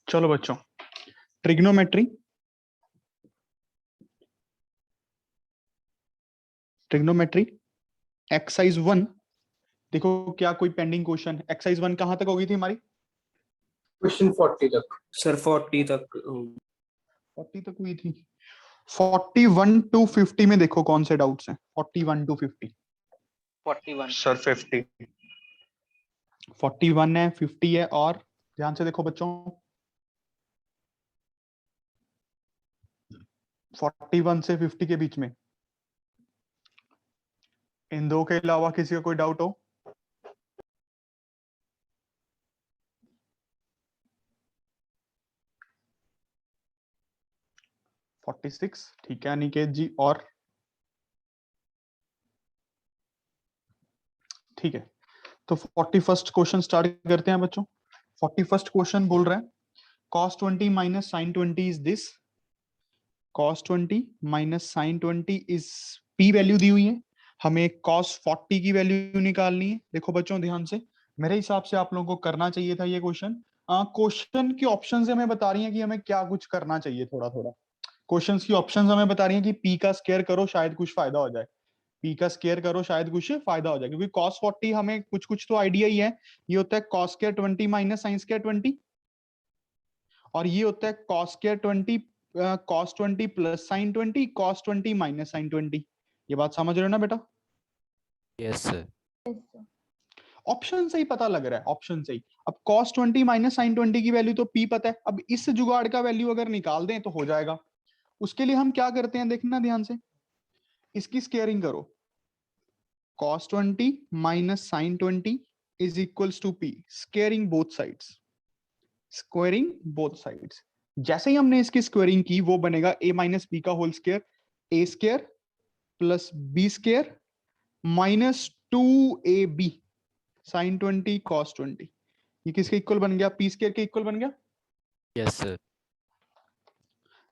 चलो बच्चों, trigonometry exercise 1 देखो, क्या कोई पेंडिंग क्वेश्चन? एक्सरसाइज 1 कहां तक होगी थी हमारी? क्वेश्चन 40 तक सर 40 तक 40 तक हुई थी। 41 टू 50 में देखो कौन से डाउट्स हैं। 41 टू 50। 41 सर 50 41 है, 50 है, और ध्यान से देखो बच्चों, 41 से 50 के बीच में इन दो के अलावा किसी का कोई डाउट हो? $46, ठीक है अनिकेत जी, और ठीक है। तो 41st क्वेश्चन स्टार्ट करते हैं बच्चों। 41st क्वेश्चन बोल रहा है cos 20 minus sin 20 is this. cos 20 minus sin 20 is p value दी हुई है, हमें cos 40 की वैल्यू निकालनी है। देखो बच्चों ध्यान से, मेरे हिसाब से आप लोगों को करना चाहिए था ये क्वेश्चन। क्वेश्चन की ऑप्शंस हमें बता रही हैं कि हमें क्या कुछ करना चाहिए। थोड़ा थोड़ा क्वेश्चंस की ऑप्शंस हमें बता रही हैं कि p का स्क्वायर करो शायद कुछ फायदा हो जाए, p का स्क्वायर करो शायद कुछ फायदा हो जाए, क्योंकि cos 40 हमें कुछ कुछ तो आइडिया ही है। ये होता है cos square 20 minus sin square 20, और ये होता है cos square 20 cos 20 plus sin 20 cos 20 minus sin 20। ये बात समझ रहे हो ना बेटा? Yes sir. ऑप्शन से ही पता लग रहा है, ऑप्शन से ही। अब cos 20 माइनस sin 20 की वैल्यू तो p पता है, अब इस जुगाड़ का वैल्यू अगर निकाल दें तो हो जाएगा। उसके लिए हम क्या करते हैं देखना ध्यान से, इसकी स्क्वायरिंग करो। cos 20 minus sin 20 is equals to p, squaring both sides, squaring both sides. जैसे ही हमने इसकी स्क्वायरिंग की वो बनेगा a माइनस बी का whole square, a square plus b square minus 2ab sin 20 cos 20। ये किसके इक्वल बन गया? p स्क्वायर के इक्वल बन गया। Yes sir.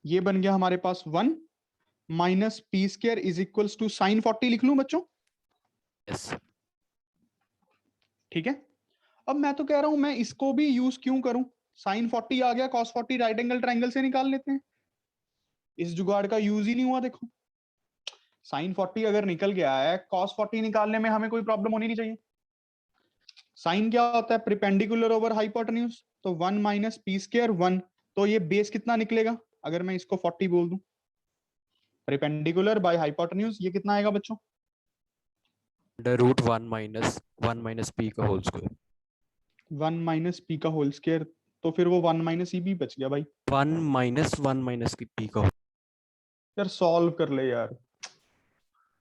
ये बन गया हमारे पास 1 minus p square is equals to sine 40 लिख लूं बच्चों? यस ठीक है। अब मैं तो कह रहा हूं मैं इसको भी यूज क्यों करूं? साइन 40 आ गया, cos 40 राइट एंगल ट्राइंगल से निकाल लेते हैं। इस जुगाड़ का यूज ही नहीं हुआ। देखो साइन 40 अगर निकल गया है, cos 40 निकालने में हमें कोई प्रॉब्लम होनी नहीं चाहिए। साइन क्या होता है? परपेंडिकुलर ओवर हाइपोटेन्यूज, तो 1 माइनस पी स्क्वायर 1, तो ये बेस कितना निकलेगा अगर मैं इसको 40 बोल दूं? परपेंडिकुलर बाय हाइपोटेन्यूज, ये कितना आएगा बच्चों? अंडर रूट 1 माइनस p का होल स्क्वायर। 1 माइनस पी का होल स्क्वायर, तो फिर वो 1 माइनस ई भी बच गया भाई। 1 माइनस की p का यार सॉल्व कर ले यार।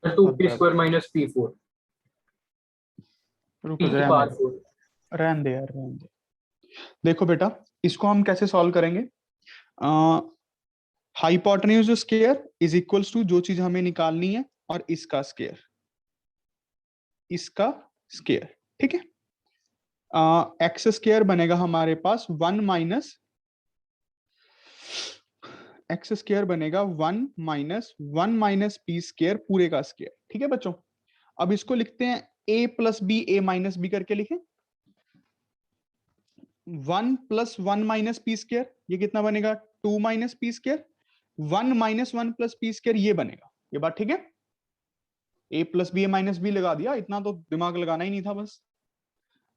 2p स्क्वायर माइनस p4 रुक p की जा, पावर 4। रहने दे यार, रहने दे। देखो बेटा, इसको हम कैसे सॉल्व करेंगे? Hypotenuse square is equals to जो चीज हमें निकालनी है और इसका स्क्वायर, इसका स्क्वायर, ठीक है। एक्स स्क्वायर बनेगा हमारे पास 1 माइनस, एक्स स्क्वायर बनेगा 1 माइनस पी स्क्वायर पूरे का स्क्वायर, ठीक है बच्चों। अब इसको लिखते हैं a plus b, a minus b करके लिखें। 1 प्लस 1 माइनस पी स्क्वायर, ये कितना बनेगा? 2 minus p square. 1 minus 1 plus p square, ये बनेगा। ये बात ठीक है? a plus b, a minus b लगा दिया, इतना तो दिमाग लगाना ही नहीं था बस।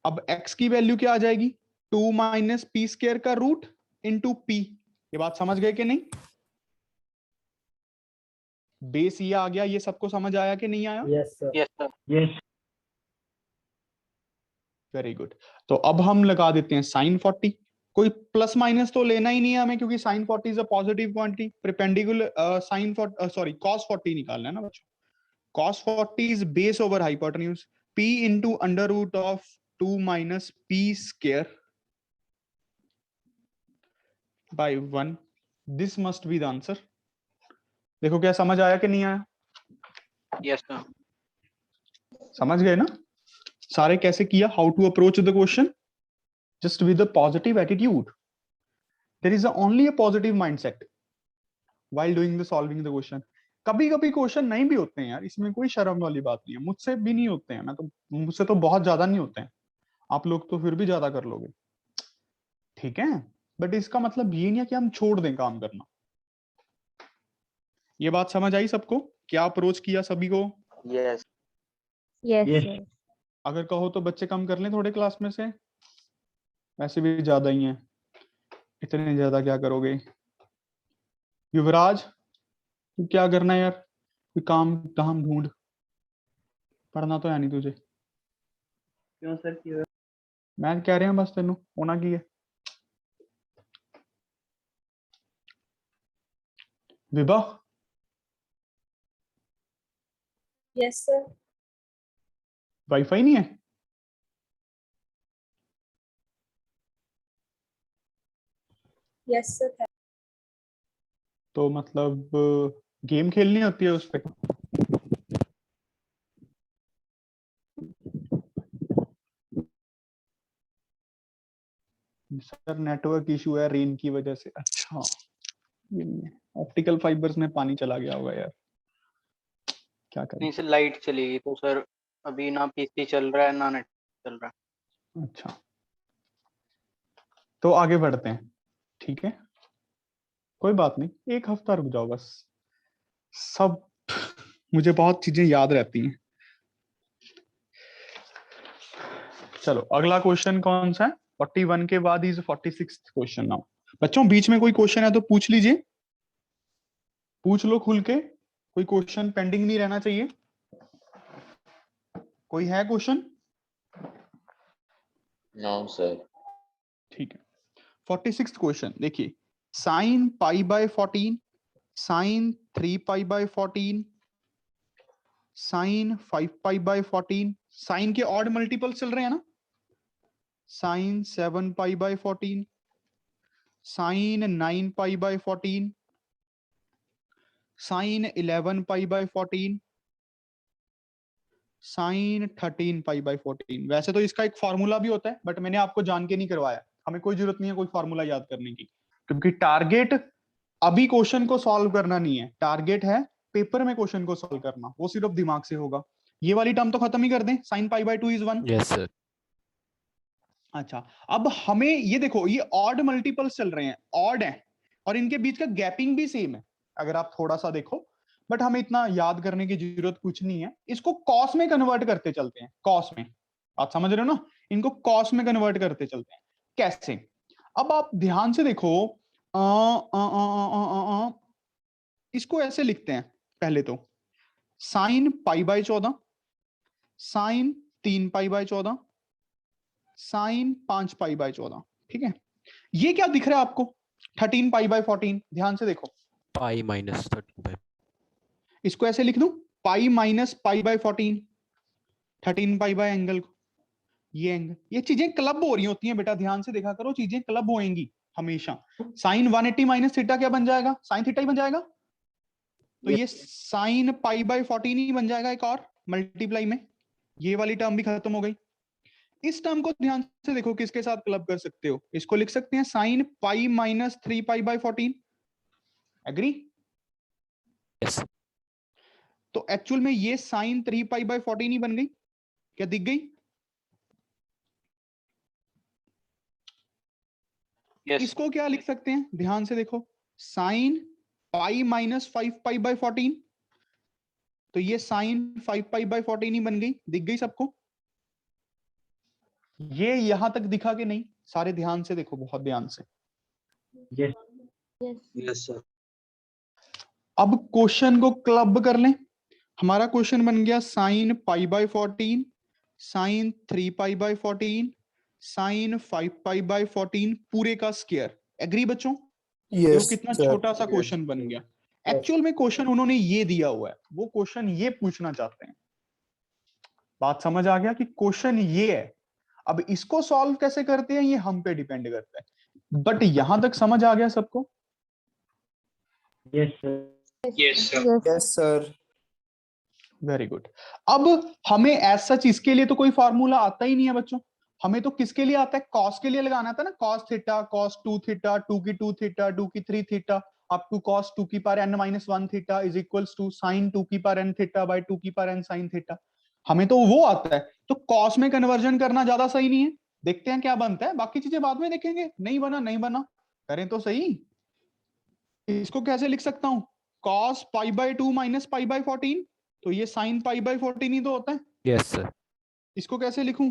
अब x की वैल्यू क्या आ जाएगी? 2 माइनस पी स्क्वायर का रूट इंटू p। ये बात समझ गए कि नहीं? बेस ये आ गया, ये सबको समझ आया कि नहीं आया? Yes sir. Yes sir. Yes. Very good. तो अब हम लगा देते हैं साइन 40। कोई प्लस माइनस तो लेना ही नहीं है हमें, क्योंकि sine 40 is a positive quantity. Perpendicular sine sorry cos 40 निकालना है ना बच्चों। cos 40 is base over hypotenuse, p into under root of 2 minus p square by 1. This must be the answer. देखो क्या समझ आया कि नहीं आया? Yes sir. समझ गए ना सारे कैसे किया? How to approach the question just with a positive attitude. There is only a positive mindset while doing the solving the question. कभी कभी क्वेश्चन नहीं भी होते हैं यार, इसमें कोई शर्म वाली बात नहीं है। मुझसे भी नहीं होते हैं, मैं तो, मुझसे तो बहुत ज्यादा नहीं होते हैं। आप लोग तो फिर भी ज्यादा कर लोगे, ठीक है। बट इसका मतलब ये नहीं है कि हम छोड़ दें काम करना। ये बात समझ आई सबको? क्या अप्रोच किया सभी को? Yes Yes, Yes. yes. अगर कहो तो बच्चे कम कर लें थोड़े क्लास में से, वैसे भी ज्यादा ही हैं, इतने ज्यादा क्या करोगे? युवराज तू क्या करना है यार? कोई काम काम ढूंढ, पढ़ना तो है नहीं तुझे। क्यों सर क्यों? मैं कह रहा हूं बस तेनू होना की है। Vibha Yes, sir. वाईफाई नहीं है? Yes, sir. तो मतलब गेम खेलनी होती है उस पे? सर नेटवर्क इशू है रेन की वजह से। अच्छा ये नहीं है, ऑप्टिकल फाइबर्स में पानी चला गया होगा यार, क्या करें। नहीं सर लाइट चली गई तो सर अभी ना पीसी चल रहा है ना नेट चल रहा है। अच्छा तो आगे बढ़ते हैं, ठीक है कोई बात नहीं, एक हफ्ता रुक जाओ बस, सब मुझे बहुत चीजें याद रहती हैं। चलो अगला क्वेश्चन कौन सा है? 41 के बाद इज 46 क्वेश्चन नाउ। बच्चों बीच में कोई क्वेश्चन है तो पूछ लीजिए, पूछ लो खुल के, कोई क्वेश्चन पेंडिंग नहीं रहना चाहिए। कोई है क्वेश्चन? No sir. ठीक है 46 क्वेश्चन देखिए, sine pi by 14, sine 3 pi by 14, sine 5 pi by 14, sine के ऑड मल्टीपल चल रहे हैं ना, sine 7 pi by 14, sine 9 pi by 14, sine 11 pi by 14, sine 13 pi by 14। वैसे तो इसका एक फॉर्मूला भी होता है बट मैंने आपको जान के नहीं करवाया, हमें कोई जरूरत नहीं है कोई फॉर्मूला याद करने की, क्योंकि टारगेट अभी क्वेश्चन को सॉल्व करना नहीं है, टारगेट है पेपर में क्वेश्चन को सॉल्व करना, वो सिर्फ दिमाग से होगा। ये वाली टर्म तो खत्म ही कर दें, sign pi bye 2 is 1। Yes, sir. अच्छा अब हमें ये देखो, ये ऑड मल्टीपल्स चल रहे हैं, ऑड है और इनके बीच का गैपिंग भी सेम है अगर आप थोड़ा सा देखो, बट हमें इतना याद करने की जरूरत कुछ नहीं है। इसको कॉस में कन्वर्ट करते चलते हैं, कॉस में, आप समझ रहे हो ना, इनको कॉस में कन्वर्ट करते चलते हैं। कैसे? अब आप ध्यान से देखो, इसको ऐसे लिखते हैं पहले तो, sine pi by 14, sine 3 pi by 14, sine 5 pi by 14, ठीक है। ये क्या दिख रहा है आपको? 13 पाई बाय 14, ध्यान से देखो, Pi minus 35. इसको ऐसे लिख दूं, pi minus pi by 14, 13 pi bye angle को, ये एंगल, ये चीजें क्लब हो रही होती हैं बेटा, ध्यान से देखा करो, चीजें क्लब होएंगी हमेशा। साइन 180 माइनस थीटा क्या बन जाएगा? साइन थीटा ही बन जाएगा, तो ये साइन पाई बाय 14 ही बन जाएगा एक और मल्टीप्लाई में, ये वाली टर्म भी खत्म हो गई। इस टर्म को ध्यान से देखो, किसके साथ क्लब कर सकते हो, इसको लिख सकते हैं sine pi minus 3 pi by 14, agree? Yes. तो एक्चुअल में ये साइन 3 पाई बाय 14 ही बन गई, क्या दिख गई? यस इसको क्या लिख सकते हैं, ध्यान से देखो, sign pi minus 5 pi by 14, तो ये साइन 5 पाई बाय 14 ही बन गई, दिख गई सबको? ये यहां तक दिखा कि नहीं? सारे ध्यान से देखो, बहुत ध्यान से। Yes. Yes. Yes sir. अब क्वेश्चन को क्लब कर लें, हमारा क्वेश्चन बन गया sine pi by 14, sine 3 pi by 14, sine 5 pi by 14 पूरे का स्क्वायर, एग्री बच्चों? देखो कितना छोटा सा क्वेश्चन बन गया। एक्चुअल में क्वेश्चन उन्होंने ये दिया हुआ है, वो क्वेश्चन ये पूछना चाहते हैं। बात समझ आ गया कि क्वेश्चन ये है, अब इसको सॉल्व कैसे करते हैं ये हम पे डिपेंड करता है, बट यहां तक समझ आ गया सबको? Yes, sir. Yes sir Yes. Yes sir. Very good. अब हमें एज सच इसके लिए तो कोई फॉर्मूला आता ही नहीं है बच्चों, हमें तो किसके लिए आता है? कॉस के लिए लगाना था ना, कॉस थीटा, कॉस 2 थीटा, 2 की 2 थीटा, 2 की 3 थीटा, अप टू कॉस 2 की power n-1 theta is equals to sine 2 की पावर n थीटा बाय 2 की पावर n साइन थीटा। हमें तो वो आता है, तो कॉस में कन्वर्जन करना ज्यादा सही नहीं है। देखते हैं क्या बनता है, बाकी चीजें बाद में देखेंगे, नहीं बना नहीं बना, करें तो सही। इसको कैसे लिख सकता हूं? cos pi bye 2 minus pi by 14, तो ये sin पाई बाय 14 ही तो होता है। Yes, sir. इसको कैसे लिखूं?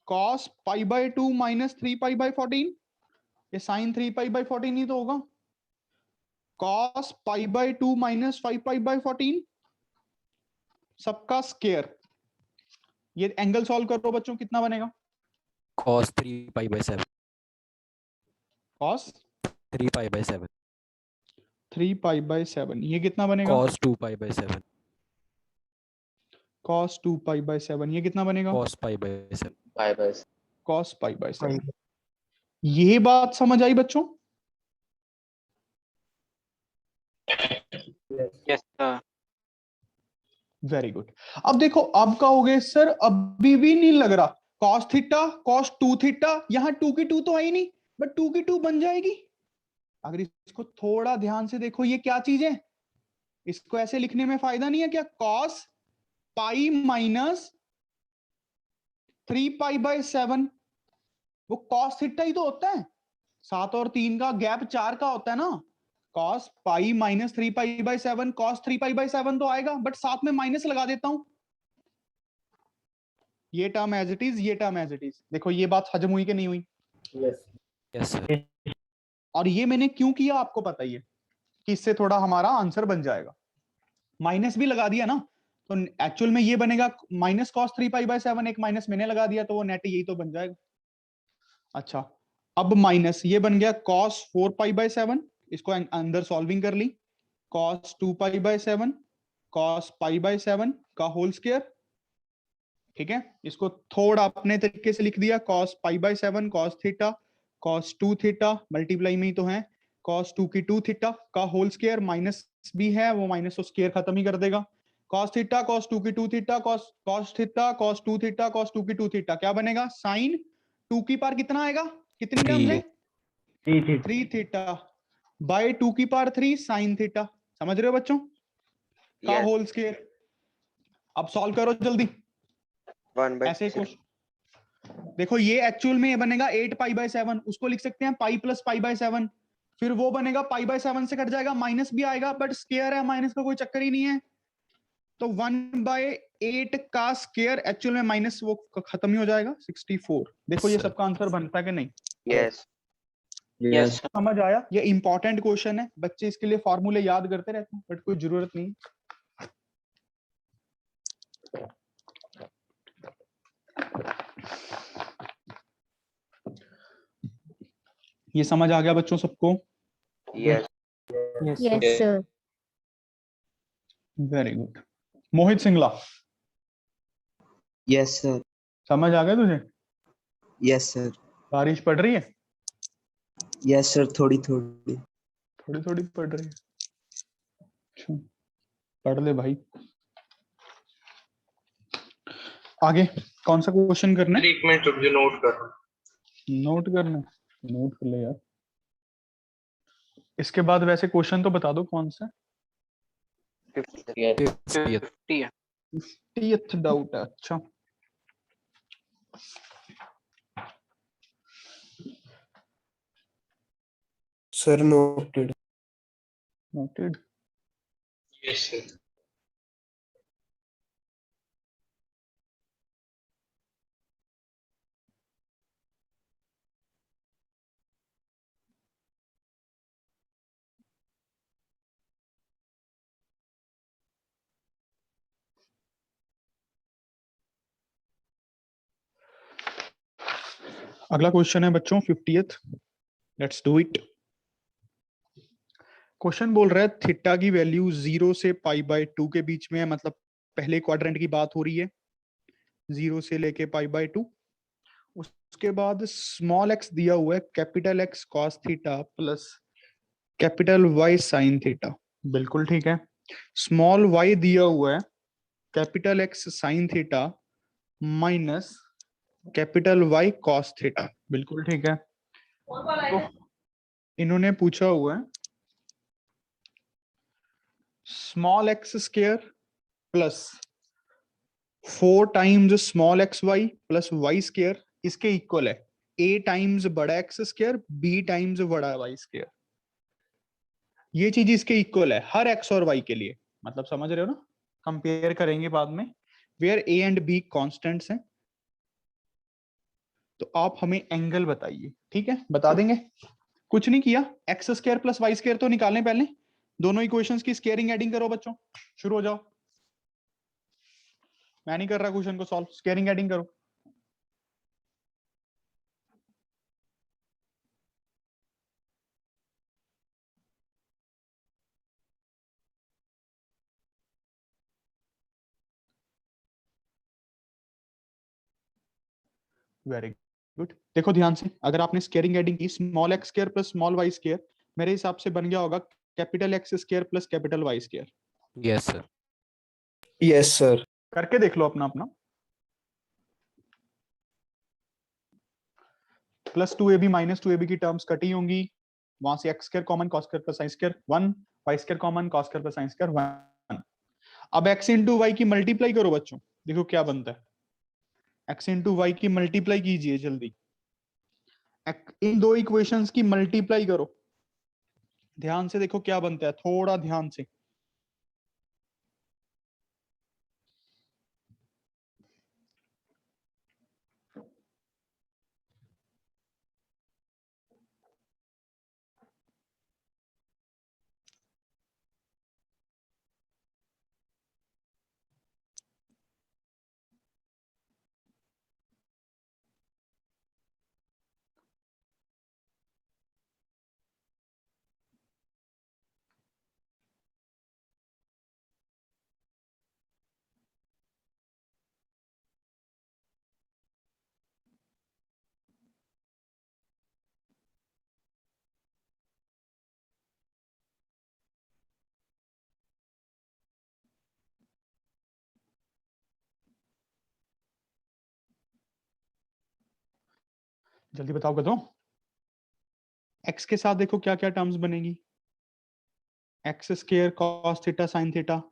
cos pi bye 2 minus 3 pi by 14, ये sin 3 पाई बाय 14 ही तो होगा। cos pi bye 2 minus 5 pi by 14, सबका स्क्वायर। ये एंगल सॉल्व करो बच्चों, कितना बनेगा? Cos 3 pi by 7. cos 3 pi by 7. 3 pi by 7, ये कितना बनेगा? Cos 2 pi by 7. cos 2 pi by 7, ये कितना बनेगा? Cos pi by 7. By by. cos pi by 7। ये बात समझ आई बच्चों? Yes sir. Very good. अब देखो, अब कहोगे सर अभी भी नहीं लग रहा, cos थीटा cos 2 थीटा, यहाँ 2 की 2 तो है ही नहीं, बट 2 की 2 बन जाएगी। अगर इसको थोड़ा ध्यान से देखो, ये क्या चीज है? इसको ऐसे लिखने में फायदा नहीं है क्या? cos pi minus 3 pi by 7, वो cos थीटा ही तो होता है। 7 और 3 का गैप 4 का होता है ना। cos pi minus 3 pi by 7, cos 3 pi by 7 तो आएगा, बट साथ में माइनस लगा देता हूं। ये टर्म एज इट इज, ये टर्म एज इट इज। देखो ये बात हजम हुई कि नहीं हुई? Yes, sir. और ये मैंने क्यों किया आपको पता ही है, कि इससे थोड़ा हमारा आंसर बन जाएगा। माइनस भी लगा दिया ना, तो एक्चुअल में ये बनेगा माइनस cos 3 पाई बाय 7, एक माइनस मैंने लगा दिया, तो वो नेट यही तो बन जाएगा। अच्छा, अब माइनस ये बन गया cos 4 पाई बाय 7, इसको अंदर सॉल्विंग कर ली। cos 2 pi by 7, cos pi by 7 का होल स्क्वायर। ठीक है, इसको थोड़ा अपने तरीके से लिख दिया, cos pi by 7 cos theta cos 2 theta, multiply में ही तो है, cos 2 की 2 थीटा का होल स्क्वायर, माइनस भी है, वो माइनस तो स्क्वायर खत्म ही कर देगा। cos थीटा cos 2 की 2 theta cos theta cos 2 theta cos 2 की 2 थीटा, क्या बनेगा? sin 2 की पावर कितना आएगा? कितनी टर्म्स है? 3 थीटा बाय 2 की पावर 3 sin थीटा। समझ रहे हो बच्चों? का Yes. Whole square. अब सॉल्व करो जल्दी। 1 by ऐसे क्वेश्चन देखो, ये एक्चुअल में ये बनेगा 8 पाई बाय 7, उसको लिख सकते हैं पाई प्लस पाई बाय 7, फिर वो बनेगा पाई बाय 7 से कट जाएगा, माइनस भी आएगा, बट स्क्वायर है, माइनस का कोई चक्कर ही नहीं है। तो 1 बाय 8 का स्क्वायर एक्चुअल में माइनस वो खत्म ही हो जाएगा, 64। देखो ये Sir. सबका आंसर बनता है कि नहीं? Yes. Yes sir. समझ आया? ये इंपॉर्टेंट क्वेश्चन है, बच्चे इसके लिए फॉर्मूले याद करते रहते हैं, बट कोई जरूरत नहीं। ये समझ आ गया बच्चों सबको? Yes. Yes, sir. Very good. Mohit Singla, yes sir. समझ आ गया तुझे? Yes sir. बारिश पड़ रही है? यस सर, थोड़ी थोड़ी। थोड़ी थोड़ी पड़ रही है, अच्छा पढ़ ले भाई। आगे कौन सा क्वेश्चन करना है? 1 मिनट रुक जा, नोट कर। नोट करना है? नोट कर ले यार। इसके बाद वैसे क्वेश्चन तो बता दो कौन सा? 50th. 50th. 50 है। 50th डाउट है, अच्छा। Sir noted. Noted. Yes, sir. अगला क्वेश्चन है बच्चों 50th, let's do it. Question बोल रहा है थीटा की वैल्यू 0 से पाई बाय 2 के बीच में है, मतलब पहले क्वाड्रेंट की बात हो रही है, 0 से लेके पाई बाय 2। उसके बाद स्मॉल एक्स दिया हुआ है, capital x cos theta plus capital y sine theta. बिल्कुल ठीक है। स्मॉल वाई दिया हुआ है, capital x sine theta minus capital y cos theta. बिल्कुल ठीक है। तो इन्होंने पूछा हुआ है small x square plus 4 times small x y plus y square इसके इक्वल है। a टाइम्स बड़ा एक्स स्क्वायर b टाइम्स बड़ा वाई स्क्वायर, ये चीज इसके इक्वल है हर x और y के लिए, मतलब समझ रहे हो ना, कंपेयर करेंगे बाद में, where a and b constants हैं। तो आप हमें एंगल बताइए, ठीक है, बता देंगे। कुछ नहीं किया, x square plus y square तो निकालने, पहले दोनों इक्वेशंस की स्क्वायरिंग एडिंग करो बच्चों, शुरू हो जाओ। मैं नहीं कर रहा क्वेश्चन को सॉल्व, स्क्वायरिंग एडिंग करो। Very good. देखो ध्यान से, अगर आपने स्क्वायरिंग एडिंग की, small x square plus small y square मेरे हिसाब से बन गया होगा capital x square plus capital y square. Yes, sir. Yes, sir. करके देख लो अपना अपना। प्लस 2ab माइनस 2ab की टर्म्स कटी होंगी, वहां से x square common, cos square plus sine square 1, y square common, cos square plus sine square 1। अब एक्स इंटू वाई की मल्टीप्लाई करो बच्चों, देखो क्या बनता है। एक्स इंटू वाई की मल्टीप्लाई कीजिए जल्दी, इन दो इक्वेशंस की मल्टीप्लाई करो, ध्यान से देखो क्या बनता है, थोड़ा ध्यान से। जल्दी बताओ गधों। एक्स के साथ देखो क्या क्या टर्म्स बनेगी, x square cos theta sine theta,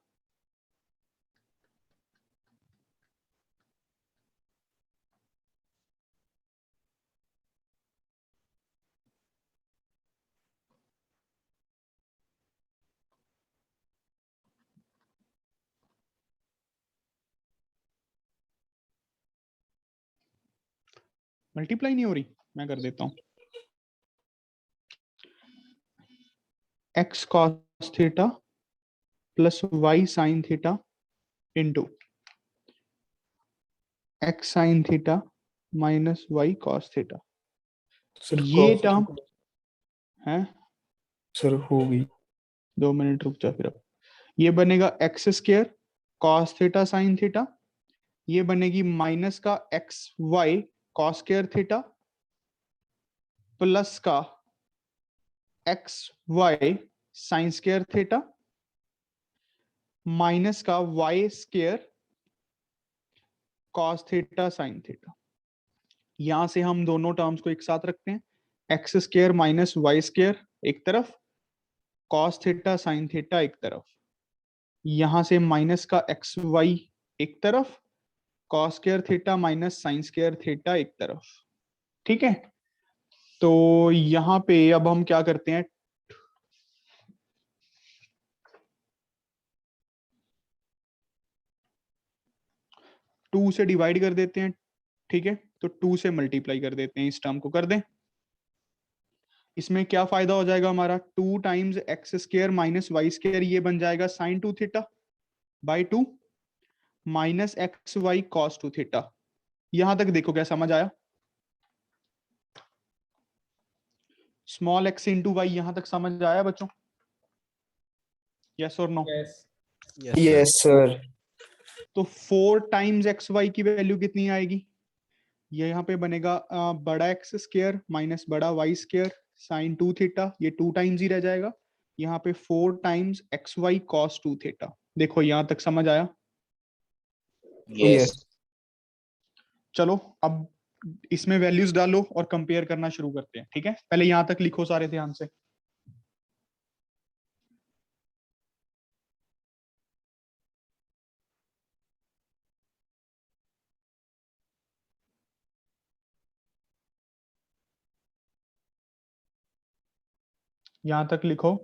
multiply नहीं हो रही, मैं कर देता हूं। X cos theta plus y sine theta into x sine theta minus y cos theta, sir ये टर्म है। सर होगी। 2 मिनट रुक जा फिर। अब ये बनेगा x square cos theta sine theta, ये बनेगी माइनस का x y cos square theta plus का x y sine square theta minus का y square cos theta sine theta. यहां से हम दोनों टर्म्स को एक साथ रखते हैं, x square minus y square एक तरफ, कॉस थीटा साइन थीटा एक तरफ, यहां से माइनस का एक्स वाई एक तरफ, cos square theta minus sign square theta एक तरफ। ठीक है, तो यहां पे अब हम क्या करते हैं, 2 से डिवाइड कर देते हैं, ठीक है, तो 2 से मल्टीप्लाई कर देते हैं, इस टर्म को कर दें। इसमें क्या फायदा हो जाएगा हमारा, 2 times x square minus y square, ये बन जाएगा sine 2 theta by 2 minus x y cos 2 theta. यहां तक देखो क्या समझ आया, स्मॉल एक्स इंटू वाई, यहां तक समझ आया बच्चों, यस और नो। Yes, yes sir. तो 4 टाइम्स एक्स वाई की वैल्यू कितनी आएगी, ये यहाँ पे बनेगा बड़ा एक्स स्क्वायर माइनस बड़ा वाई स्क्वायर साइन 2 थीटा, ये 2 टाइम्स ही रह जाएगा, यहाँ पे 4 times x y cos 2 theta. देखो यहां तक समझ आया। यस चलो अब इसमें वैल्यूज डालो और कंपेयर करना शुरू करते हैं, ठीक है, पहले यहां तक लिखो सारे ध्यान से। यहां तक लिखो।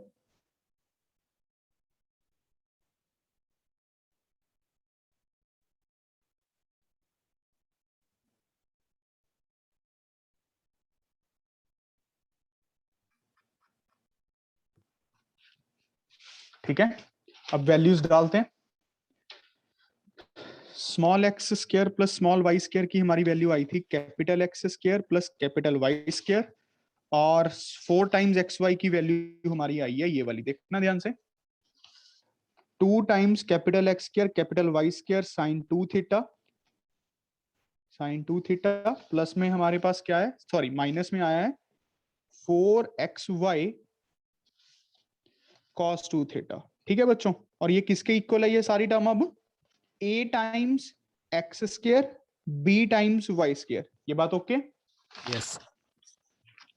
ठीक है, अब वैल्यूज डालते हैं। Small x square plus small y square की हमारी वैल्यू आई थी capital x square plus capital y square, और 4 टाइम्स एक्स वाई की वैल्यू हमारी आई है ये वाली, देखना ध्यान से। 2 times capital x square capital y square sine 2 theta, sine 2 theta, plus में हमारे पास क्या है, सॉरी माइनस में आया है 4xy cos 2 थीटा। ठीक है बच्चों, और ये किसके इक्वल है ये सारी टर्म? अब a times x square b times y square, ये बात ओके? Yes.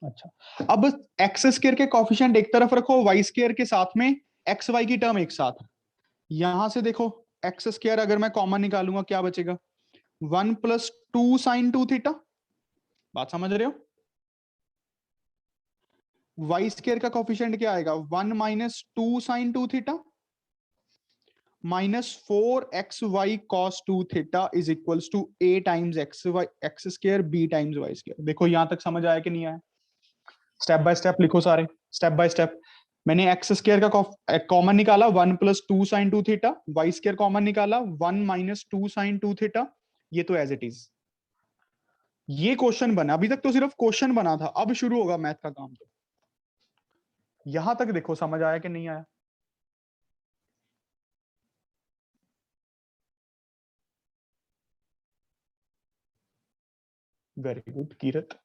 अच्छा, अब एक्स स्क्वायर के कोफिशिएंट एक तरफ रखो, वाई स्क्वायर के साथ में एक्स वाई की टर्म एक साथ। यहां से देखो एक्स स्क्वायर अगर मैं कॉमन निकालूंगा क्या बचेगा? 1 प्लस 2 साइन 2 थीटा, बात समझ रहे हो? वाई स्क्वायर का कोफिशिएंट क्या आएगा? 1 minus 2 sine 2 theta minus 4xy cos 2 theta is equals to a times x square b times y square. देखो यहां तक समझ आया कि नहीं आया? स्टेप बाय स्टेप लिखो सारे, स्टेप बाय स्टेप। मैंने एक्स स्क्वायर का कॉमन निकाला 1 plus 2 sine 2 theta, y square common निकाला 1 माइनस 2 साइन 2 थीटा, ये तो एज इट इज। ये क्वेश्चन बना, अभी तक तो सिर्फ क्वेश्चन बना था, अब शुरू होगा मैथ का काम। तो यहां तक देखो समझ आया कि नहीं आया? Very good Kirat.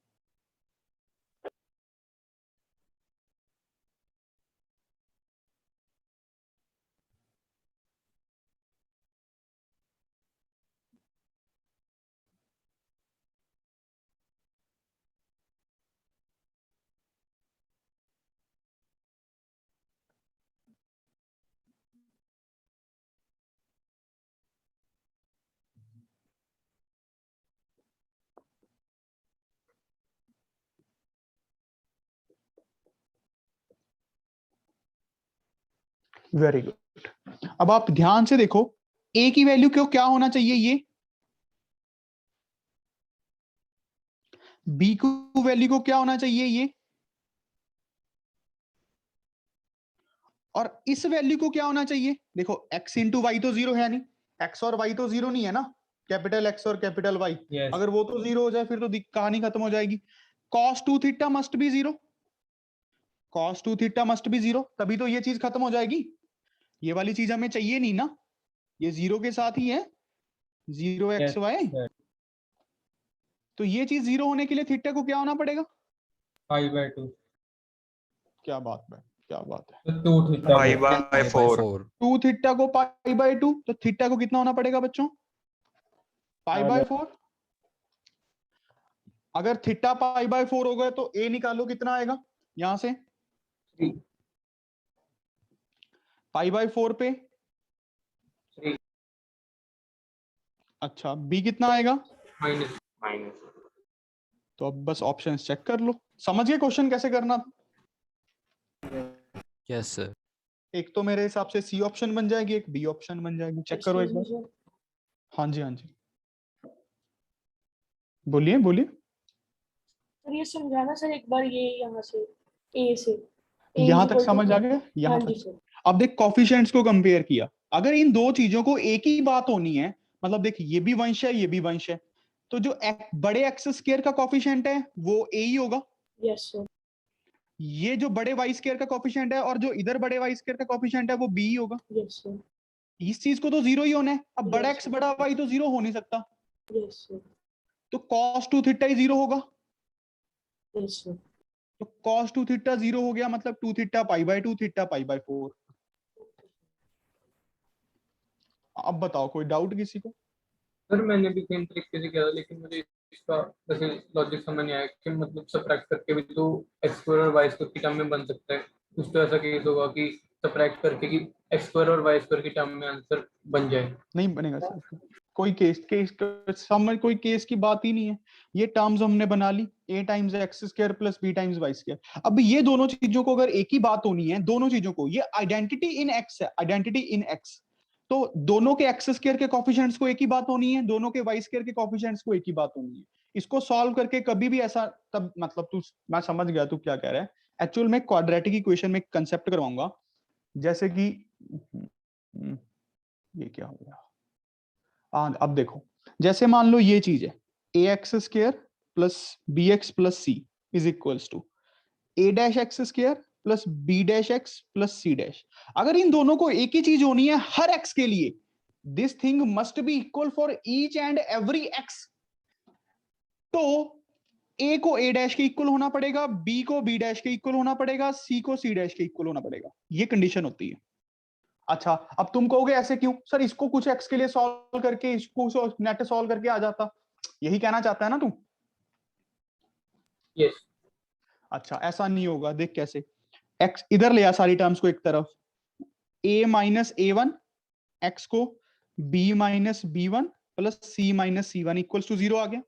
Very good. अब आप ध्यान से देखो, ए की वैल्यू क्यों क्या होना चाहिए? ये बी को वैल्यू को क्या होना चाहिए? ये, और इस वैल्यू को क्या होना चाहिए? देखो x इंटू वाई तो जीरो है नहीं, x और y तो जीरो नहीं है ना, कैपिटल x और कैपिटल y। Yes. अगर वो तो जीरो हो जाए फिर तो कहानी खत्म हो जाएगी। cos 2 theta must be zero, cos 2 theta must be zero, तभी तो ये चीज खत्म हो जाएगी। ये वाली चीज हमें चाहिए नहीं ना, ये जीरो के साथ ही है, 0xy। Yes. तो ये चीज जीरो होने के लिए थीटा को क्या होना पड़ेगा? Pi/2. क्या बात है, क्या बात है। तो 2 theta Pi by Pi by 4. 4. 2 theta को पाई बाय 2, तो थीटा को कितना होना पड़ेगा बच्चों? Pi by 4। अगर थीटा पाई बाय 4 हो गए तो ए निकालो कितना आएगा यहां से? 3. पाई बाय 4 पे 3. अच्छा, बी कितना आएगा? Minus. तो अब बस ऑप्शंस चेक कर लो, समझ गए क्वेश्चन कैसे करना? Yes, sir. एक तो मेरे हिसाब से सी ऑप्शन बन जाएगी, एक बी ऑप्शन बन जाएगी, चेक करो एक बार। हाँ जी, हाँ जी, बोलिए बोलिए। सर ये समझाना सर एक बार, ये यहाँ से ए से यहां तक समझ आ गया? यहां हाँ जी तक। सर। अब देख कॉफिशिएंट्स को कंपेयर किया, अगर इन दो चीजों को एक ही बात होनी है, मतलब देख ये भी वंश है ये भी वंश है, तो जो बड़े एक्स स्क्वायर का कॉफिशिएंट है वो ए ही होगा। Yes sir. ये जो बड़े वाई स्क्वायर का कॉफिशिएंट है और जो इधर बड़े वाई स्क्वायर का कॉफिशिएंट है वो बी ही होगा। Yes sir. इस चीज को तो जीरो ही होना है, अब बड़ा Yes, एक्स sir. बड़ा वाई तो जीरो हो नहीं सकता, यस सर। तो cos 2 थीटा ही जीरो होगा। Yes sir. तो cos 2 थीटा जीरो हो गया, मतलब 2 theta pi by 2 theta pi by 4। अब बताओ कोई डाउट किसी को? सर मैंने भी सेम तरीके से किया था, लेकिन मुझे इसका वैसे लॉजिक समझ नहीं आया कि मतलब सबट्रैक्ट करके भी तो एक्स स्क्वायर और वाई स्क्वायर की टर्म में बन सकता है। कुछ तो ऐसा केस होगा कि सबट्रैक्ट करके कि एक्स स्क्वायर और वाई स्क्वायर की टर्म में आंसर बन जाए। नहीं बनेगा सर, कोई कोई केस की बात ही नहीं है। ये टर्म्स हमने बना ली, a times x square plus b times y square. अब ये दोनों चीजों को अगर एक ही बात होनी है, दोनों चीजों को, ये आइडेंटिटी इन एक्स है, आइडेंटिटी इन एक्स, तो दोनों के एक्स स्क्वायर के कोएफिशिएंट्स को एक ही बात होनी है, दोनों के वाई स्क्वायर के कोएफिशिएंट्स को एक ही बात होनी है। इसको सॉल्व करके कभी भी ऐसा, तब मतलब तू, मैं समझ गया तू क्या कह रहा है। एक्चुअल में क्वाड्रेटिक इक्वेशन में कंसेप्ट करवाऊंगा, जैसे कि ये क्या हो गया, अब देखो, जैसे मान लो ये चीज है a x square plus b x plus c is equals to a dash x square plus b dash x plus c dash. अगर इन दोनों को एक ही चीज होनी है हर एक्स के लिए, this thing must be equal for each and every x. तो ए को ए डैश के इक्वल होना पड़ेगा, बी को बी डैश के इक्वल होना पड़ेगा, सी को सी डैश के इक्वल होना पड़ेगा। ये कंडीशन होती है। अच्छा, अब तुम कहोगे ऐसे क्यों सर, इसको कुछ एक्स के लिए सॉल्व करके इसको नेट सॉल्व करके आ जाता, यही कहना चाहता है ना तू? यस। अच्छा, ऐसा नहीं होगा, देख कैसे। एक्स इधर ले आ सारी टर्म्स को एक तरफ, a minus a one x को b minus b one plus c minus c one equals to 0 आ गया।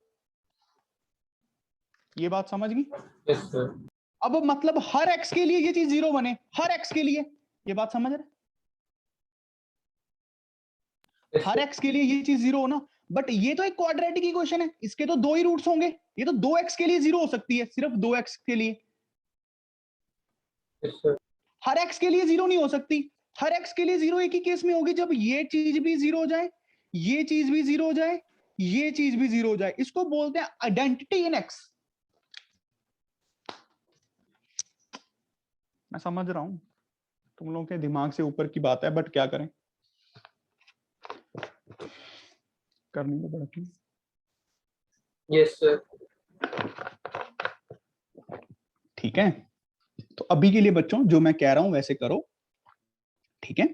ये बात समझ गई? यस सर। अब मतलब हर एक्स के लिए ये चीज 0 बने, हर एक्स के लिए, ये बात समझ रहे? हर एक्स के लिए ये चीज 0 हो ना। बट ये तो एक क्वाड्रेटिक इक्वेशन है, इसके तो 2 ही रूट्स होंगे, ये तो 2x के लिए 0 हो सकती है, सिर्फ 2x के लिए। Yes sir. हर x के लिए 0 नहीं हो सकती। हर x के लिए 0 एक ही केस में होगी, जब ये चीज भी 0 हो जाए, ये चीज भी 0 हो जाए, ये चीज भी 0 हो जाए। इसको बोलते हैं आइडेंटिटी इन x। मैं समझ रहा हूं तुम लोगों के दिमाग से ऊपर की बात है, बट क्या करें, करनी तो पड़ती। Yes sir. ठीक है, तो अभी के लिए बच्चों जो मैं कह रहा हूं वैसे करो, ठीक है?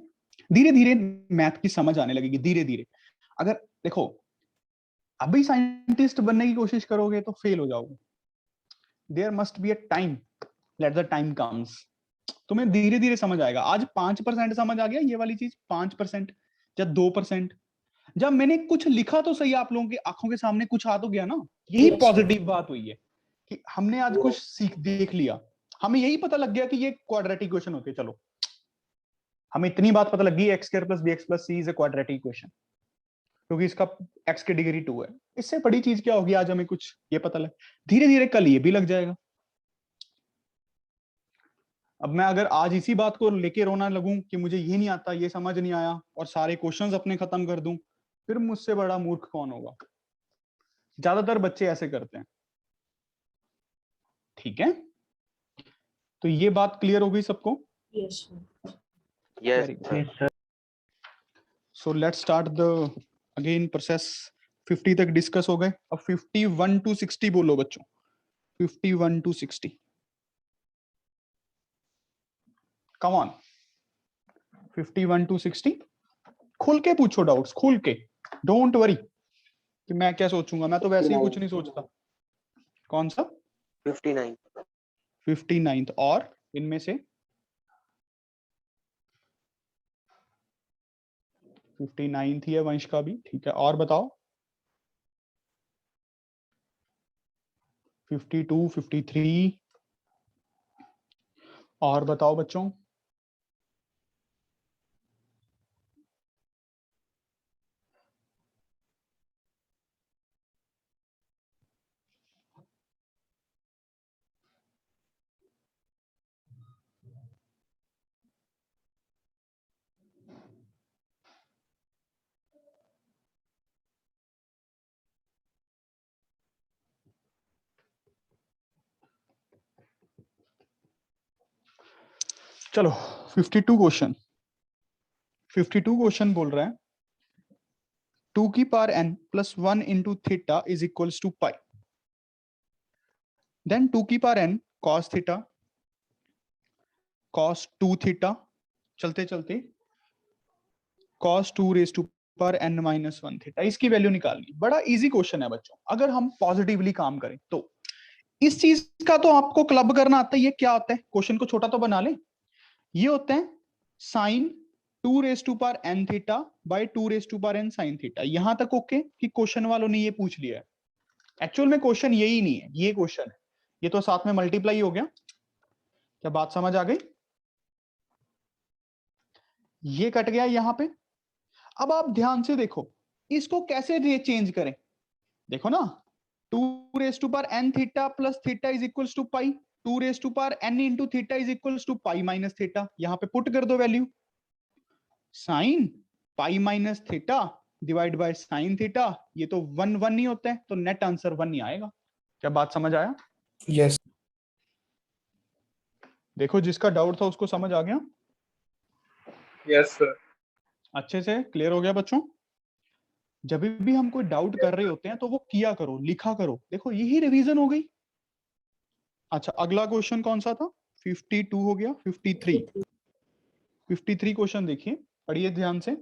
धीरे धीरे मैथ की समझ आने लगेगी, धीरे धीरे। अगर देखो अभी साइंटिस्ट बनने की कोशिश करोगे तो फेल हो जाओगे। There must be a time, let the time comes. तुम्हें धीरे धीरे समझ आएगा। आज 5% समझ आ गया ये वाली चीज, 5% या 2%। जब मैंने कुछ लिखा तो सही, आप लोगों की आंखों के सामने कुछ आ तो गया ना। यही पॉजिटिव बात हुई है कि हमने आज कुछ सीख देख लिया, हमें यही पता लग गया कि ये क्वाड्रेटिक इक्वेशन होती है। चलो, हमें इतनी बात पता लगी, x square plus b x plus c is a quadratic equation, क्योंकि इसका एक्स की डिग्री 2 है। इससे बड़ी चीज क्या होगी, आज हमें कुछ ये पता लग, धीरे धीरे कल ये भी लग जाएगा। अब मैं अगर आज इसी बात को लेके रोना लगूं कि मुझे ये नहीं आता, ये समझ नहीं आया, और सारे क्वेश्चंस अपने खत्म कर दूं, फिर मुझसे बड़ा मूर्ख कौन होगा? ज्यादातर बच्चे ऐसे करते हैं। ठीक है, तो ये बात क्लियर हो गई सबको? Yes sir. Yes, Very good. sir. So let's start the again process। 50 तक डिस्कस हो गए, अब 51 to 60 बोलो बच्चों। 51 to 60 कम ऑन। 51 to 60 खुल के पूछो डाउट्स, खुल के, डोंट वरी कि मैं क्या सोचूंगा, मैं तो वैसे ही कुछ नहीं सोचता। कौन सा? 59. 59th। और इनमें से 59th ही है वंश का भी, ठीक है। और बताओ 52, 53, और बताओ बच्चों। चलो 52 क्वेश्चन। 52 क्वेश्चन बोल रहा है 2 की power n plus 1 into theta is equals to pi. Then 2 की power n cos theta, cos 2 theta, चलते चलते cos 2 raise to power n minus 1 theta. इसकी वैल्यू निकालनी, बड़ा इजी क्वेश्चन है बच्चों, अगर हम पॉजिटिवली काम करें तो। इस चीज का तो आपको क्लब करना आता है। ये क्या होता है, क्वेश्चन को छोटा तो बना ले। ये होते हैं sine 2 raise to power n theta by 2 raise to power n sine theta. यहां तक ओके कि क्वेश्चन वालों ने ये पूछ लिया है। एक्चुअल में क्वेश्चन यही नहीं है, ये क्वेश्चन है, ये तो साथ में मल्टीप्लाई हो गया। क्या बात समझ आ गई? ये कट गया यहां पे। अब आप ध्यान से देखो इसको कैसे चेंज करें। देखो ना, 2 raise to power n theta plus theta is equals to pi, 2 raise to power n into theta is equals to pi minus theta. यहां पे पुट कर दो value, sine pi minus theta divide by sine theta. ये तो 1 1 नहीं होता है, तो नेट आंसर 1 नहीं आएगा। क्या बात समझ आया? Yes. देखो जिसका डाउट था उसको समझ आ गया, यस सर। अच्छे से क्लियर हो गया बच्चों। जब भी हम कोई डाउट कर रहे होते हैं तो वो किया करो, लिखा करो। देखो यही रिवीजन हो गई। अच्छा अगला क्वेश्चन कौन सा था? 52 हो गया, 53 क्वेश्चन देखिए, पढ़िए ध्यान से।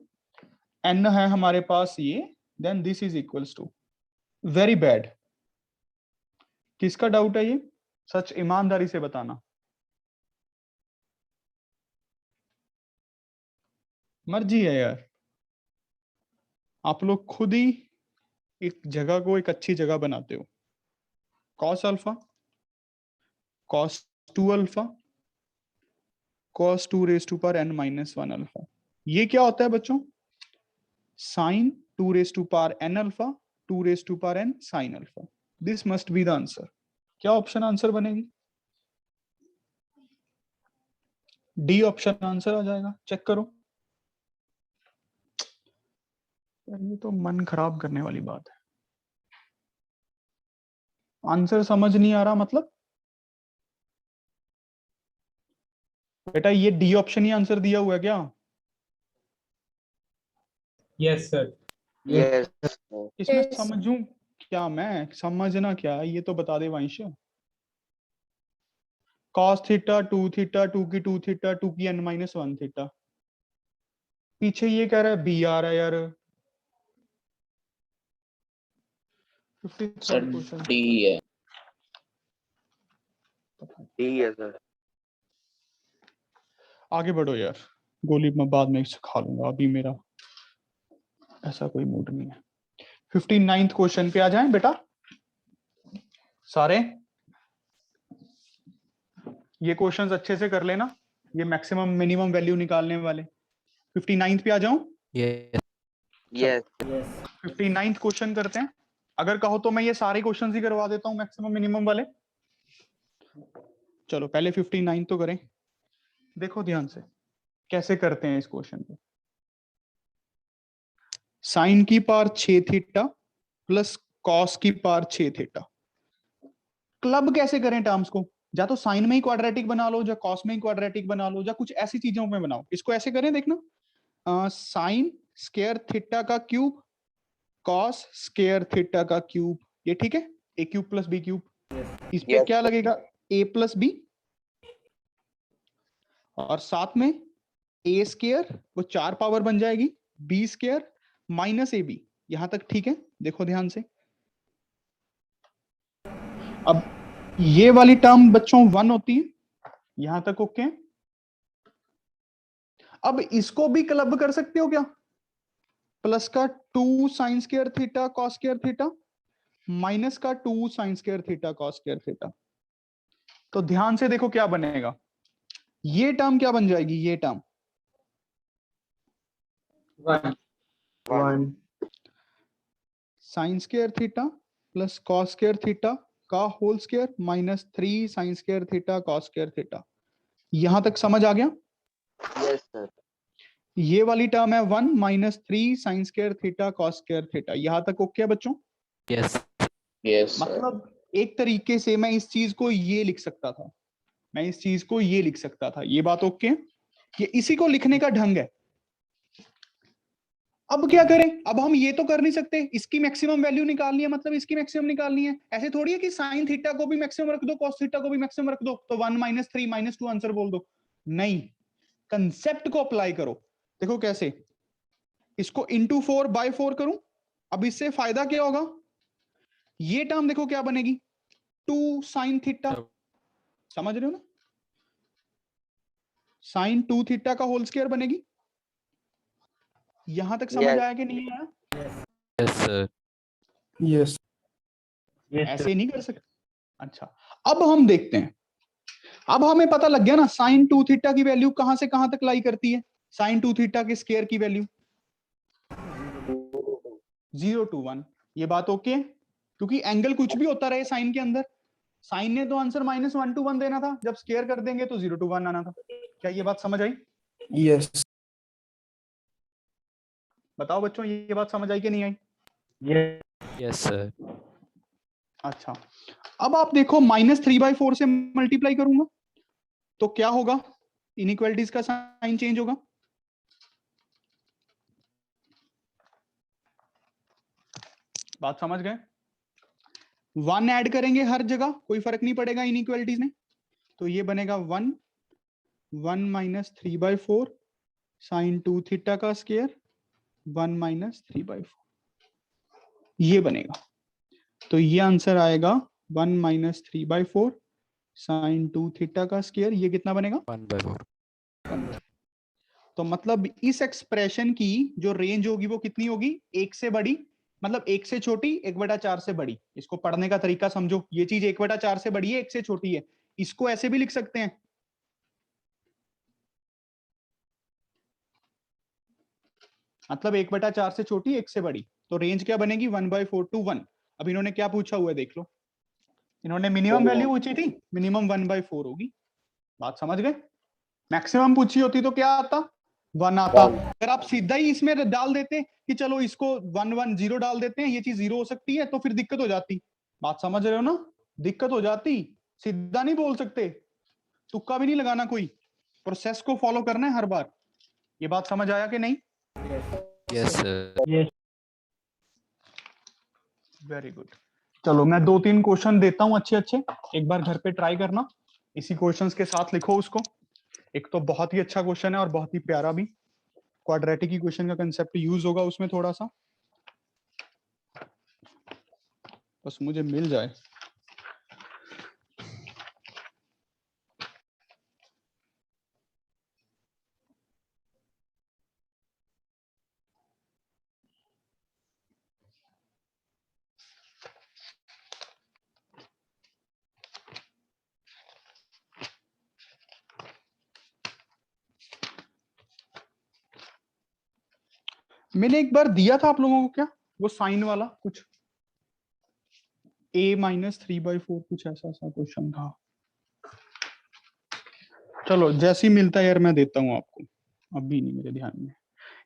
n है हमारे पास ये, then this is equals to, very bad. किसका डाउट है ये? सच ईमानदारी से बताना। मर्जी है यार, आप लोग खुद ही एक जगह को एक अच्छी जगह बनाते हो। Cos alpha, cos 2 alpha, cos 2 raise to power n minus 1 alpha. ये क्या होता है बच्चों? Sine 2 raise to power n alpha, 2 raise to power n sine alpha. This must be the answer. क्या ऑप्शन आंसर बनेगी? डी ऑप्शन आंसर आ जाएगा। Check करो यार, ये तो मन खराब करने वाली बात है। आंसर समझ नहीं आ रहा मतलब? बेटा ये डी ऑप्शन ही आंसर दिया हुआ है क्या? Yes sir. Yes. इसमें Yes. समझूं क्या? मैं समझना क्या है ये तो बता दे वंश। cos थीटा 2 थीटा 2 की 2 थीटा 2 की n माइनस 1 थीटा। पीछे ये कह रहा है बी आ रहा है यार। 53rd क्वेश्चन डी है। D है सर। आगे बढ़ो यार, गोली मैं बाद में खा लूंगा, अभी मेरा ऐसा कोई मूड नहीं है। 59th क्वेश्चन पे आ जाएं बेटा सारे। ये क्वेश्चंस अच्छे से कर लेना, ये मैक्सिमम मिनिमम वैल्यू निकालने वाले। 59th पे आ जाऊं? Yes. Yes. 59th क्वेश्चन करते हैं। अगर कहो तो मैं ये सारे क्वेश्चंस ही करवा देता हूं मैक्सिमम मिनिमम वाले। चलो पहले 59 तो करें। देखो ध्यान से कैसे करते हैं इस क्वेश्चन को। साइन की पावर 6 थीटा प्लस कॉस की पावर 6 थीटा। क्लब कैसे करें टर्म्स को? या तो साइन में ही क्वाड्रेटिक बना लो, या कॉस में ही क्वाड्रेटिक बना लो, या कुछ ऐसी चीजों में बनाओ। इसको ऐसे करें, देखना, साइन स्क्वायर थीटा का क्यूब, कॉस स्क्वायर थीटा का क्यूब। ये ठीक है? ए क्यूब प्लस बी क्यूब। इस पे Yes. क्या लगेगा? ए प्लस बी, और साथ में ए स्क्वायर, वो 4 पावर बन जाएगी, B square minus A B. यहां तक ठीक है? देखो ध्यान से। अब ये वाली टर्म बच्चों 1 होती है, यहां तक ओके। अब इसको भी क्लब कर सकते हो क्या? प्लस का 2 sign square theta cos square theta, minus का 2 sign square theta cos square theta. तो ध्यान से देखो क्या बनेगा। ये टर्म क्या बन जाएगी? ये term 1 sine square theta plus cos square theta का whole square minus 3 sine square theta cos square theta. यहां तक समझ आ गया? Yes sir. ये वाली टर्म है 1 minus 3 sine square theta cos square theta. यहां तक ओके है बच्चों? Yes. Yes sir. मतलब एक तरीके से मैं इस चीज को ये लिख सकता था, मैं इस चीज को ये लिख सकता था। ये बात ओके? ये इसी को लिखने का ढंग है। अब क्या करें? अब हम ये तो कर नहीं सकते, इसकी मैक्सिमम वैल्यू निकालनी है, मतलब इसकी मैक्सिमम निकालनी है। ऐसे थोड़ी है कि साइन थीटा को भी मैक्सिमम रख दो, कॉस थीटा को भी मैक्सिमम रख दो, तो 1 माइनस 3 माइनस 2 आंसर बोल दो। नहीं, कंसेप्ट को अप्लाई करो। देखो कैसे, इसको इंटू 4 बाय 4 करूं। अब इससे फायदा क्या होगा? ये टर्म देखो क्या बनेगी, 2 साइन थीटा, समझ रहे हो ना? साइन 2 थीटा का होल स्क्वायर बनेगी, यहां तक समझ Yes. आया कि नहीं आया? Yes, sir. Yes. ऐसे नहीं कर सकते। अच्छा, अब हम देखते हैं। अब हमें पता लग गया ना साइन 2 थीटा की वैल्यू कहां से कहां तक लाई करती है। साइन 2 थीटा के स्क्वायर की वैल्यू 0 to 1। ये बात ओके है, क्योंकि एंगल कुछ भी होता रहे साइन के अंदर, साइन ने तो आंसर -1 to 1 देना था, जब स्क्वायर कर देंगे तो 0 to 1 आना था। क्या ये बात समझ आई? Yes. बताओ बच्चों, ये बात समझ आई कि नहीं आई? Yes, sir. अच्छा, अब आप देखो -3/4 से मल्टीप्लाई करूंगा तो क्या होगा? इनइक्वालिटीज का साइन चेंज होगा। बात समझ गए? 1 ऐड करेंगे हर जगह, कोई फर्क नहीं पड़ेगा इनइक्वालिटीज में, तो ये बनेगा 1 -3/4 साइन 2 थीटा का स्क्वायर 1 -3/4, ये बनेगा। तो ये आंसर आएगा 1 -3/4 साइन 2 थीटा का स्क्वायर। ये कितना बनेगा? 1/4. तो मतलब इस एक्सप्रेशन की जो रेंज होगी वो कितनी होगी? 1 से बड़ी, मतलब 1 से छोटी 1/4 से बड़ी। इसको पढ़ने का तरीका समझो, ये चीज 1/4 से बड़ी है, 1 से छोटी है। इसको ऐसे भी लिख सकते हैं, मतलब 1/4 से छोटी 1 से बड़ी। तो रेंज क्या बनेगी? 1/4 to 1। अब इन्होंने क्या पूछा हुआ है देख लो, इन्होंने मिनिमम वैल्यू पूछी थी, मिनिमम 1/4 होगी। बात समझ गए? मैक्सिमम पूछी होती तो क्या आता? 1 आता। अगर आप सीधा ही इसमें डाल देते कि चलो इसको 1 1 0 डाल देते हैं, ये चीज 0 हो सकती है, तो फिर दिक्कत हो जाती। बात समझ रहे हो ना? दिक्कत हो जाती, सीधा नहीं बोल सकते, तुक्का भी नहीं लगाना, कोई प्रोसेस को फॉलो करना है हर बार। ये बात समझ आया कि नहीं? Yes, sir. Very good. चलो मैं 2-3 क्वेश्चन देता हूं अच्छे अच्छे, एक बार घर पे ट्राई करना, इसी क्वेश्चंस के साथ लिखो उसको। एक तो बहुत ही अच्छा क्वेश्चन है और बहुत ही प्यारा भी, क्वाड्रेटिक इक्वेशन का कंसेप्ट यूज होगा उसमें थोड़ा सा, बस मुझे मिल जाए। मैंने एक बार दिया था आप लोगों को क्या, वो साइन वाला कुछ a -3/4 कुछ ऐसा सा क्वेश्चन था। चलो जैसे ही मिलता है यार मैं देता हूं आपको, अभी नहीं मेरे ध्यान में।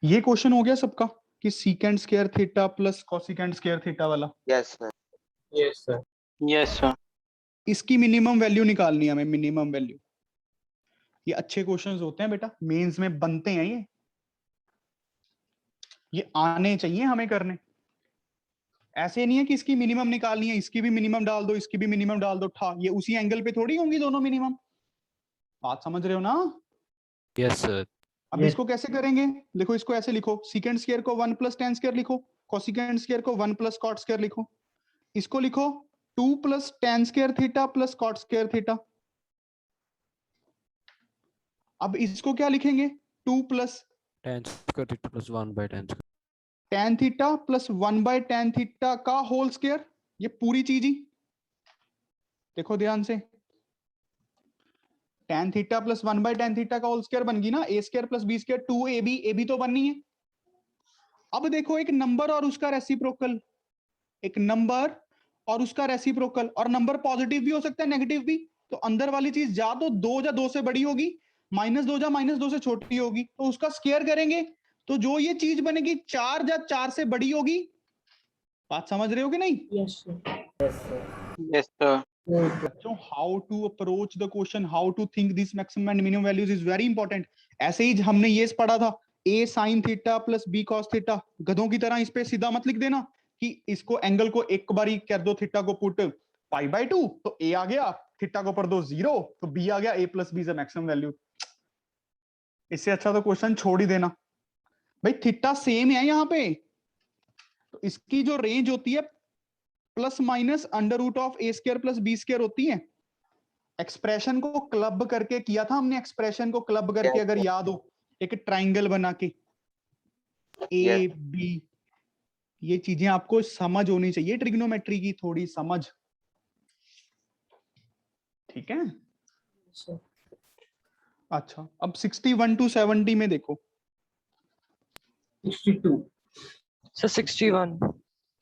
ये क्वेश्चन हो गया सबका कि secant square theta plus cosecant square theta वाला। Yes, sir. Yes sir. Yes sir. इसकी मिनिमम वैल्यू निकालनी है हमें, मिनिमम वैल्यू। ये अच्छे क्वेश्चंस होते हैं बेटा, मेंस में बनते हैं ये आने चाहिए हमें करने। ऐसे नहीं है कि इसकी मिनिमम निकालनी है, इसकी भी मिनिमम डाल दो, इसकी भी मिनिमम डाल दो, ठा ये उसी एंगल पे थोड़ी होंगी दोनों मिनिमम। बात समझ रहे हो ना? Yes, sir. अब इसको कैसे करेंगे? देखो इसको ऐसे लिखो, सीकेंड स्क्वायर को 1 + tan स्क्वायर लिखो, कोसिकेंड स्क्वायर को 1 + cot स्क्वायर लिखो, इसको लिखो 2 + tan square theta + cot square theta. अब इसको क्या लिखेंगे? 2 + Tan square theta plus 1/tan square. tan theta + 1/tan theta का होल स्क्वायर, ये पूरी चीज ही देखो ध्यान से, tan थीटा + 1/tan थीटा का होल स्क्वायर बन गई ना, a² + b² 2ab, ab तो बननी है। अब देखो एक नंबर और उसका रेसिप्रोकल, एक नंबर और उसका रेसिप्रोकल, और नंबर पॉजिटिव भी हो सकता है नेगेटिव भी, तो अंदर वाली चीज या तो 2 या 2 से बड़ी होगी, -2 या -2 से छोटी होगी, तो उसका स्क्वायर करेंगे तो जो ये चीज बनेगी 4 या 4 से बड़ी होगी। बात समझ रहे हो कि नहीं? Yes sir. Yes sir. बच्चों how to approach the question, how to think this maximum and minimum values is very important. ऐसे ही हमने ये पढ़ा था a sin theta + b cos theta, गधों की तरह इस पे सीधा मत लिख देना कि इसको एंगल को एक बारी कर दो, थीटा को पुट π/2 तो a आ गया, थीटा को पर दो 0 तो b आ गया, a + b is maximum value. इससे अच्छा तो क्वेश्चन छोड़ ही देना भाई, थीटा सेम है यहाँ पे, तो इसकी जो रेंज होती है ± √(a² + b² होती है। एक्सप्रेशन को क्लब करके किया था हमने, एक्सप्रेशन को क्लब करके Yes, अगर याद हो, एक ट्राइंगल बना के, ए Yes. बी, ये चीजें आपको समझ होनी चाहिए, ट्रिग्नोमेट्री की थोड़ी समझ, ठीक है। सर अच्छा, अब 61 to 70 में देखो, 62 सर 61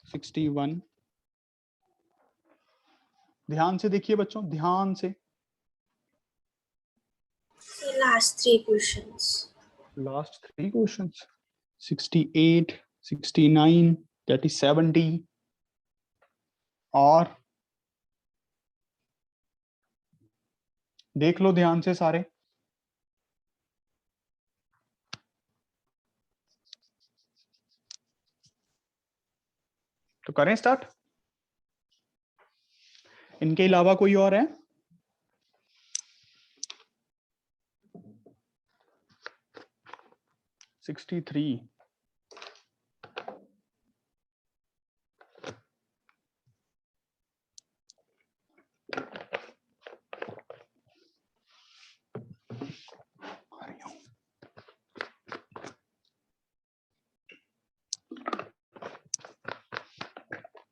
61, ध्यान से देखिए बच्चों, ध्यान से। The last three questions. Last 3 questions, 68, 69, that is 70, और देख लो ध्यान से सारे। तो करें स्टार्ट, इनके अलावा कोई और है? सिक्सटी थ्री,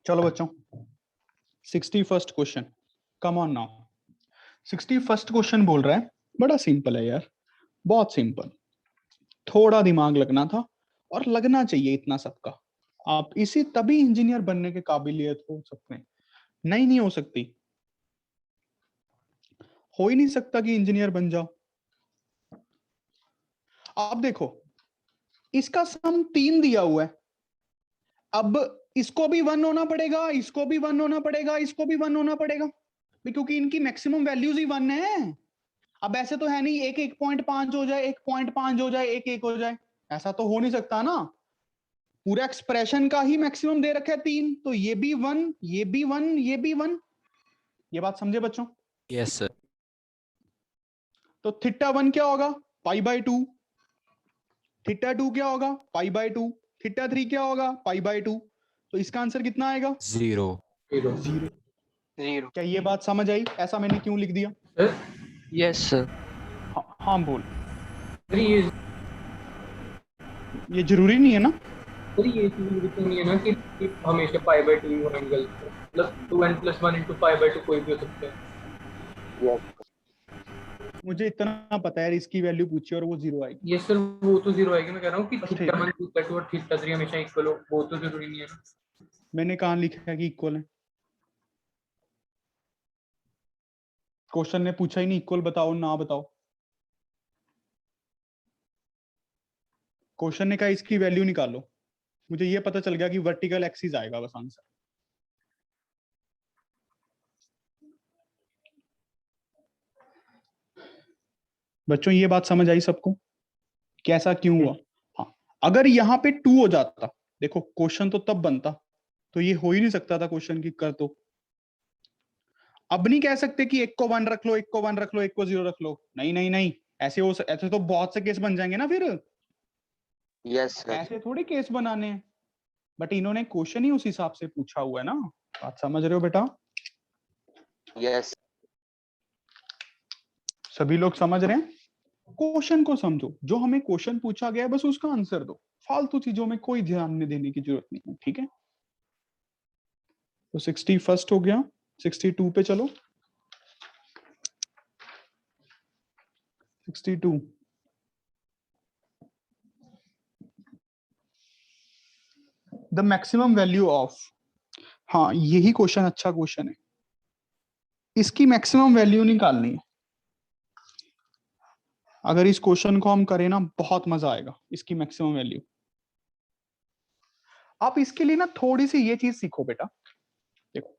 चलो बच्चों 61st question, come on now. 61st question बोल रहा है, बड़ा सिंपल है यार, बहुत सिंपल, थोड़ा दिमाग लगना था और लगना चाहिए इतना सबका। आप इसी तभी इंजीनियर बनने के काबिलियत हो सकते हैं, नहीं हो सकती, हो ही नहीं सकता कि इंजीनियर बन जाओ। आप देखो, इसका सम 3 दिया हुआ है, अब इसको भी 1 होना पड़ेगा, इसको भी 1 होना पड़ेगा, इसको भी 1 होना पड़ेगा, क्योंकि इनकी मैक्सिमम वैल्यूज ही 1 है। अब ऐसे तो है नहीं एक 1.5 हो जाए, 1.5 हो जाए, 1 हो जाए, ऐसा तो हो नहीं सकता ना। पूरा एक्सप्रेशन का ही मैक्सिमम दे रखा है 3, तो ये भी 1, ये भी 1, ये भी 1। ये बात समझे बच्चों? Yes, sir. तो थीटा 1 क्या होगा? π/2। थीटा 2 क्या होगा? π/2। थीटा 3 क्या होगा? π/2। तो इसका आंसर कितना आएगा? 0. 0 0। 0 क्या ये बात समझ आई? ऐसा मैंने क्यों लिख दिया? सर यस सर हाँ बोल। सर ये जरूरी नहीं है ना? ये चीज बिल्कुल नहीं है ना कि हमेशा π/2 ही होना गलत है, मतलब 2n + 1 × π/2 कोई भी हो सकता है। Yes. मुझे इतना पता है, इसकी वैल्यू पूछी और वो 0 आएगी। ये सर वो तो 0 आएगी, मैं कह रहा हूँ कि बस ठीक थीटा है। 1 थीटा 2 और थीटा 3 हमेशा इक्वल हो, वो तो जरूरी नहीं है ना। मैंने कहाँ लिखा है कि इक्वल है? क्वेश्चन ने पूछा ही नहीं इक्वल बताओ ना बताओ, क्वेश्चन ने कहा इसकी वैल्यू निकालो। मुझे ये पता चल गया कि वर्टिकल एक्सिस आएगा बस आंसर। बच्चों ये बात समझ आई सबको? कैसा क्यों हुआ? हाँ, अगर यहाँ पे 2 हो जाता, देखो क्वेश्चन तो तब बनता, तो ये हो ही नहीं सकता था क्वेश्चन की कर। तो अब नहीं कह सकते कि एक को 1 रख लो, एक को 1 रख लो, एक को 0 रख लो, नहीं नहीं नहीं, ऐसे तो बहुत से केस बन जाएंगे ना फिर। Yes, sir. ऐसे थोड़ी केस बनाने हैं, बट इन्होंने क्वेश्चन ही उस हिसाब से पूछा हुआ है ना। बात समझ रहे हो बेटा? Yes. सभी लोग समझ रहे हैं? क्वेश्चन को समझो, जो हमें क्वेश्चन पूछा गया है बस उसका आंसर दो, फालतू चीजों में कोई ध्यान नहीं देने की जरूरत नहीं है, ठीक है? तो 61st हो गया, 62 पे चलो। 62, द मैक्सिमम वैल्यू ऑफ, हाँ यही क्वेश्चन अच्छा क्वेश्चन है, इसकी मैक्सिमम वैल्यू निकालनी है। अगर इस क्वेश्चन को हम करें ना, बहुत मजा आएगा। इसकी मैक्सिमम वैल्यू, आप इसके लिए ना थोड़ी सी ये चीज सीखो बेटा। देखो,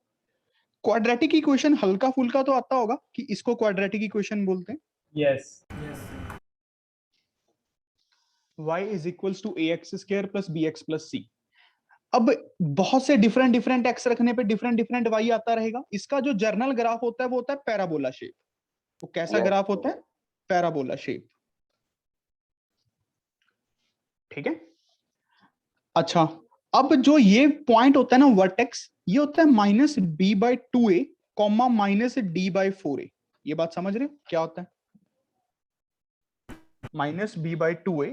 क्वाड्रेटिक इक्वेशन हल्का फुल्का तो आता होगा कि इसको क्वाड्रेटिक इक्वेशन बोलते हैं। Yes y = ax² + bx + c। अब बहुत से डिफरेंट x रखने पे डिफरेंट y आता रहेगा। इसका जो जर्नल ग्राफ होता है वो होता है पैराबोला शेप। वो कैसा Yes. ग्राफ होता है? पैराबोला शेप, ठीक है? अच्छा, अब जो ये पॉइंट होता है ना वर्टेक्स, ये होता है -b/2a, -d/4a। ये बात समझ रहे हो क्या होता है? -b/2a,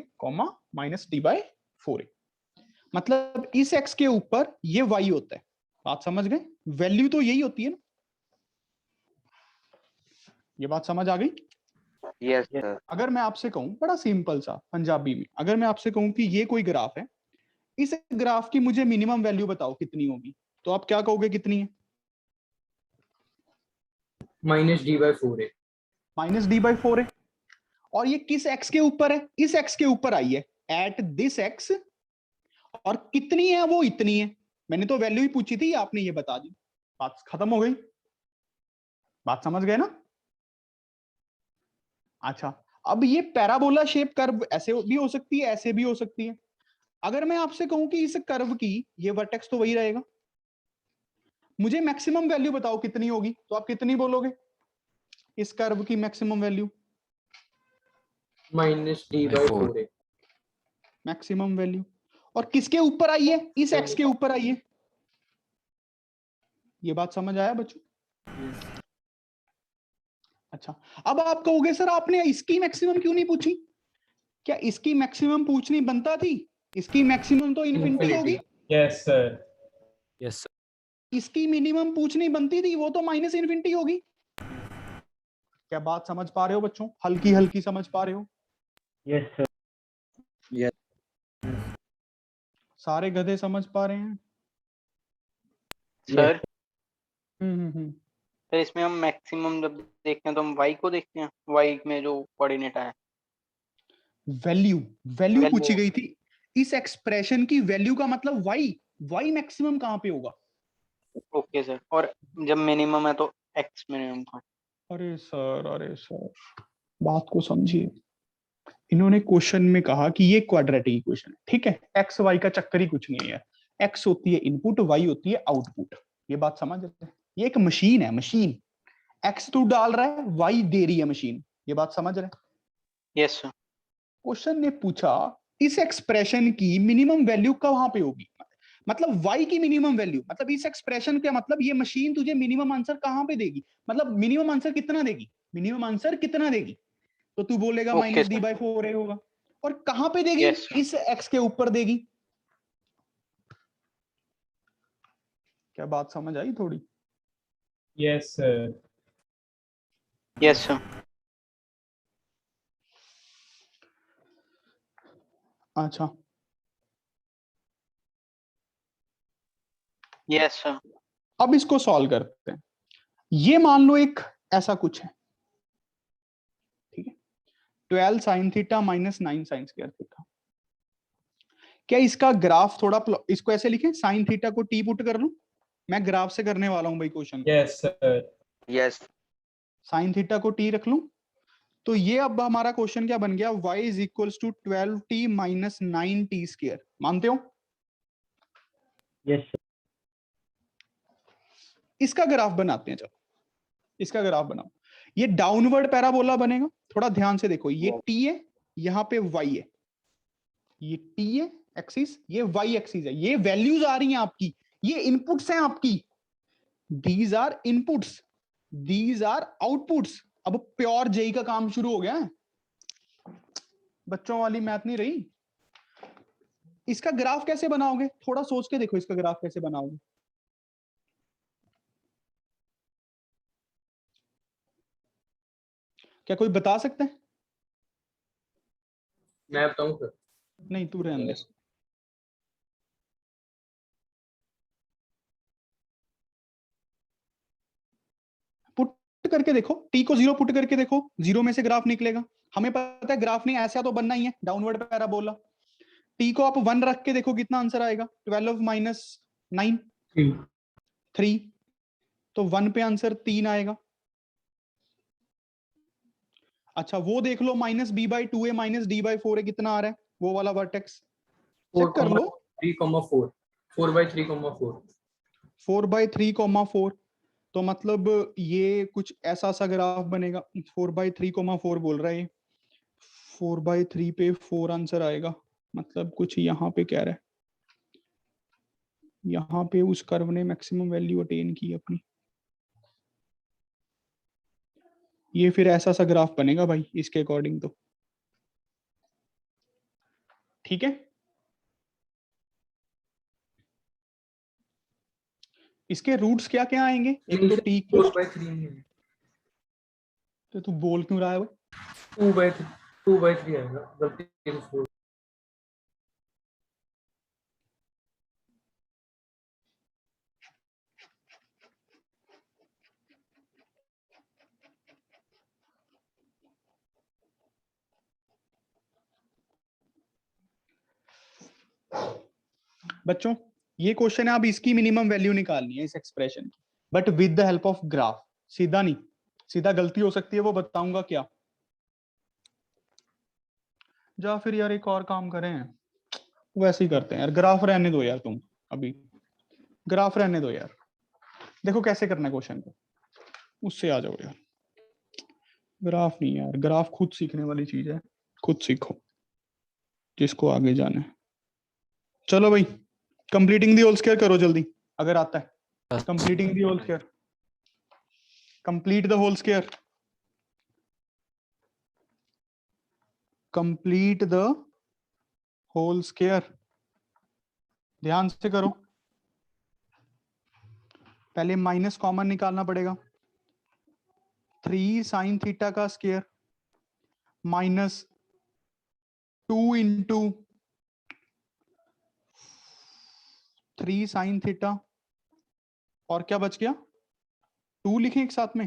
-d/4a। मतलब इस x के ऊपर ये y होता है। बात समझ गए? वैल्यू तो यही होती है ना। ये बात समझ आ गई? Yes, sir. अगर मैं आपसे कहूं, बड़ा सिंपल सा पंजाबी में, अगर मैं आपसे कहूं कि ये कोई ग्राफ है, इस ग्राफ की मुझे मिनिमम वैल्यू बताओ कितनी होगी, तो आप क्या कहोगे कितनी है? -d/4 है। -d/4 है। और ये किस x के ऊपर है? इस x के ऊपर आई है, एट दिस x। और कितनी है? वो इतनी है। मैंने तो वैल्यू ही पूछी थी, आपने ये बता दी, बात खत्म हो गई। बात समझ गए ना? अच्छा, अब ये पैराबोला शेप कर्व ऐसे भी हो सकती है, ऐसे भी हो सकती है। अगर मैं आपसे कहूं कि इस कर्व की ये वर्टेक्स तो वही रहेगा, मुझे मैक्सिमम वैल्यू बताओ कितनी होगी, तो आप कितनी बोलोगे इस कर्व की मैक्सिमम वैल्यू? -d/4 है। Maximum value. और किसके ऊपर आई है? इस x के ऊपर आई है। ये बात समझ आया बच्चों? अच्छा, अब आप कहोगे सर आपने इसकी मैक्सिमम क्यों नहीं पूछी? क्या इसकी मैक्सिमम पूछनी बनता थी? इसकी मैक्सिमम तो इन्फिनिटी होगी। Yes sir. Yes, sir. इसकी मिनिमम पूछनी बनती थी, वो तो माइनस इन्फिनिटी होगी। क्या बात समझ पा रहे हो बच्चों? हल्की हल्की समझ पा रहे हो? Yes sir. सारे गधे समझ पा रहे हैं? Sir hmm. सर इसमें हम मैक्सिमम जब देखते हैं तो हम y को देखते हैं, y में जो कोऑर्डिनेट आया। Value value Value। पूछी गई थी। इस एक्सप्रेशन की वैल्यू का मतलब y मैक्सिमम कहां पे होगा? ओके सर, और जब मिनिमम है तो x मिनिमम था। अरे सर बात को समझिए। इन्होंने क्वेश्चन में कहा कि ये क्वाड्रेटिक इक्वेशन है, ठीक है, एक्स वाई का चक्कर ही कुछ नहीं है। एक्स होती है इनपुट, वाई होती है आउटपुट। ये बात समझ रहे हैं? ये एक मशीन है, मशीन। एक्स तू डाल रहा है, वाई दे रही है मशीन। ये बात समझ रहे हैं? Yes sir. क्वेश्चन ने पूछा इस एक्सप्रेशन की मिनिमम वैल्यू कहां पे होगी, मतलब y की मिनिमम वैल्यू, मतलब इस एक्सप्रेशन का मतलब ये मशीन तुझे मिनिमम आंसर कहां पे देगी, मतलब मिनिमम आंसर कितना देगी, मिनिमम आंसर कितना देगी? तो तू बोलेगा ओके सर। -d/4 होगा। और कहां पे देगी? Yes sir. इस x के ऊपर देगी। क्या बात समझ आई थोड़ी? Yes sir. Yes sir. अच्छा, यस सर। अब इसको सॉल्व करते हैं। ये मान लो एक ऐसा कुछ है, ठीक है, 12 sin theta minus 9 sin square theta. क्या इसका ग्राफ थोड़ा इसको ऐसे लिखें, साइन थीटा को टी पुट कर लूं? मैं ग्राफ से करने वाला हूं भाई question. Yes sir. Yes. Sine theta को टी रख लूं, तो ये अब हमारा क्वेश्चन क्या बन गया? y is equals to 12t minus 9t square. मानते हो? Yes sir. इसका ग्राफ बनाते हैं। चलो इसका ग्राफ बनाओ। ये डाउनवर्ड पैराबोला बनेगा। थोड़ा ध्यान से देखो, ये t है, यहाँ पे y है, ये t है एक्सिस, ये y एक्सिस है। ये वैल्यूज आ रही हैं आपकी, ये इनपुट्स हैं आपकी। These are inputs, these are outputs. अब प्योर जेई का काम शुरू हो गया है, बच्चों वाली मैथ नहीं रही। इसका ग्राफ कैसे बनाओगे? थोड़ा सोच के देखो, इसका ग्राफ कैसे बनाओगे? क्या कोई बता सकता है? मैं बताऊं सर। नहीं, तू रहने दे। पुट करके देखो, टी को 0 पुट करके देखो, 0 में से ग्राफ निकलेगा। हमें पता है ग्राफ नहीं ऐसा तो बनना ही है, डाउनवर्ड पैराबोला। टी को आप 1 रख के देखो कितना आंसर आएगा। 12 माइनस 9 3, तो 1 पे आंसर 3 आएगा। अच्छा वो देख लो, -b/2 है माइनस d/4 है, कितना आ रहा है वो वाला वर्टेक्स? चेक कर लो। 3,4 4/3,4 4/3,4, तो मतलब ये कुछ ऐसा सा ग्राफ बनेगा। 4/3,4 बोल रहा है ये, 4/3 पे 4 आंसर आएगा। मतलब कुछ यहाँ पे कह रहा है, यहाँ पे उस कर्व ने मैक्सिमम वैल्यू अटेन की अपनी। ये फिर ऐसा सा ग्राफ बनेगा भाई इसके अकॉर्डिंग तो, ठीक है। इसके रूट्स क्या क्या आएंगे? एक तो t four equal, by three है, तो तू बोल क्यों रहा है वो? 2/3 आएगा गलती से 4। बच्चों ये क्वेश्चन है, अब इसकी मिनिमम वैल्यू निकालनी है इस एक्सप्रेशन की, but with the help of graph. सीधा नहीं, सीधा गलती हो सकती है, वो बताऊंगा क्या। जा फिर यार एक और काम करें, वैसे ही करते हैं यार, ग्राफ रहने दो यार, तुम अभी ग्राफ रहने दो यार। देखो कैसे करना है क्वेश्चन को, उससे आ जाओ यार। ग्राफ नहीं यार, ग्राफ खुद सीखने वाली चीज है, खुद सीखो जिसको आगे जाना है। चलो भाई, कंप्लीटिंग दी होल स्क्वायर करो जल्दी, अगर आता है। Completing the whole square, complete the whole square, complete the whole square. ध्यान से करो, पहले माइनस कॉमन निकालना पड़ेगा। 3 साइन थीटा का square minus 2 into 3 sine theta, और क्या बच गया? 2 लिखें एक साथ में,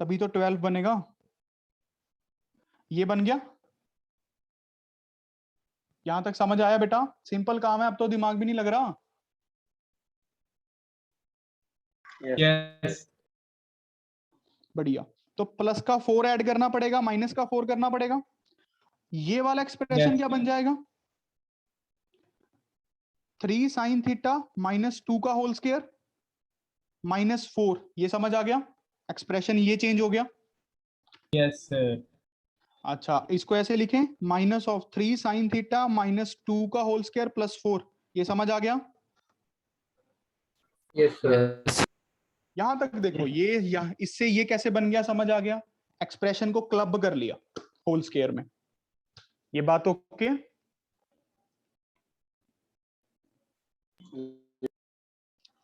तभी तो 12 बनेगा। ये बन गया। यहां तक समझ आया बेटा? सिंपल काम है, अब तो दिमाग भी नहीं लग रहा। यस बढ़िया। तो प्लस का 4 ऐड करना पड़ेगा, माइनस का 4 करना पड़ेगा। ये वाला एक्सप्रेशन Yes. क्या बन जाएगा? 3 साइन थीटा माइनस 2 का होल स्क्वायर माइनस 4। ये समझ आ गया? एक्सप्रेशन ये चेंज हो गया। Yes sir. अच्छा, इसको ऐसे लिखें, minus of 3 sine theta minus 2 का होल स्क्वायर प्लस 4। ये समझ आ गया? Yes sir. यहां तक देखो, ये इससे ये कैसे बन गया, समझ आ गया? एक्सप्रेशन को क्लब कर लिया होल स्क्वायर में। ये बात ओके?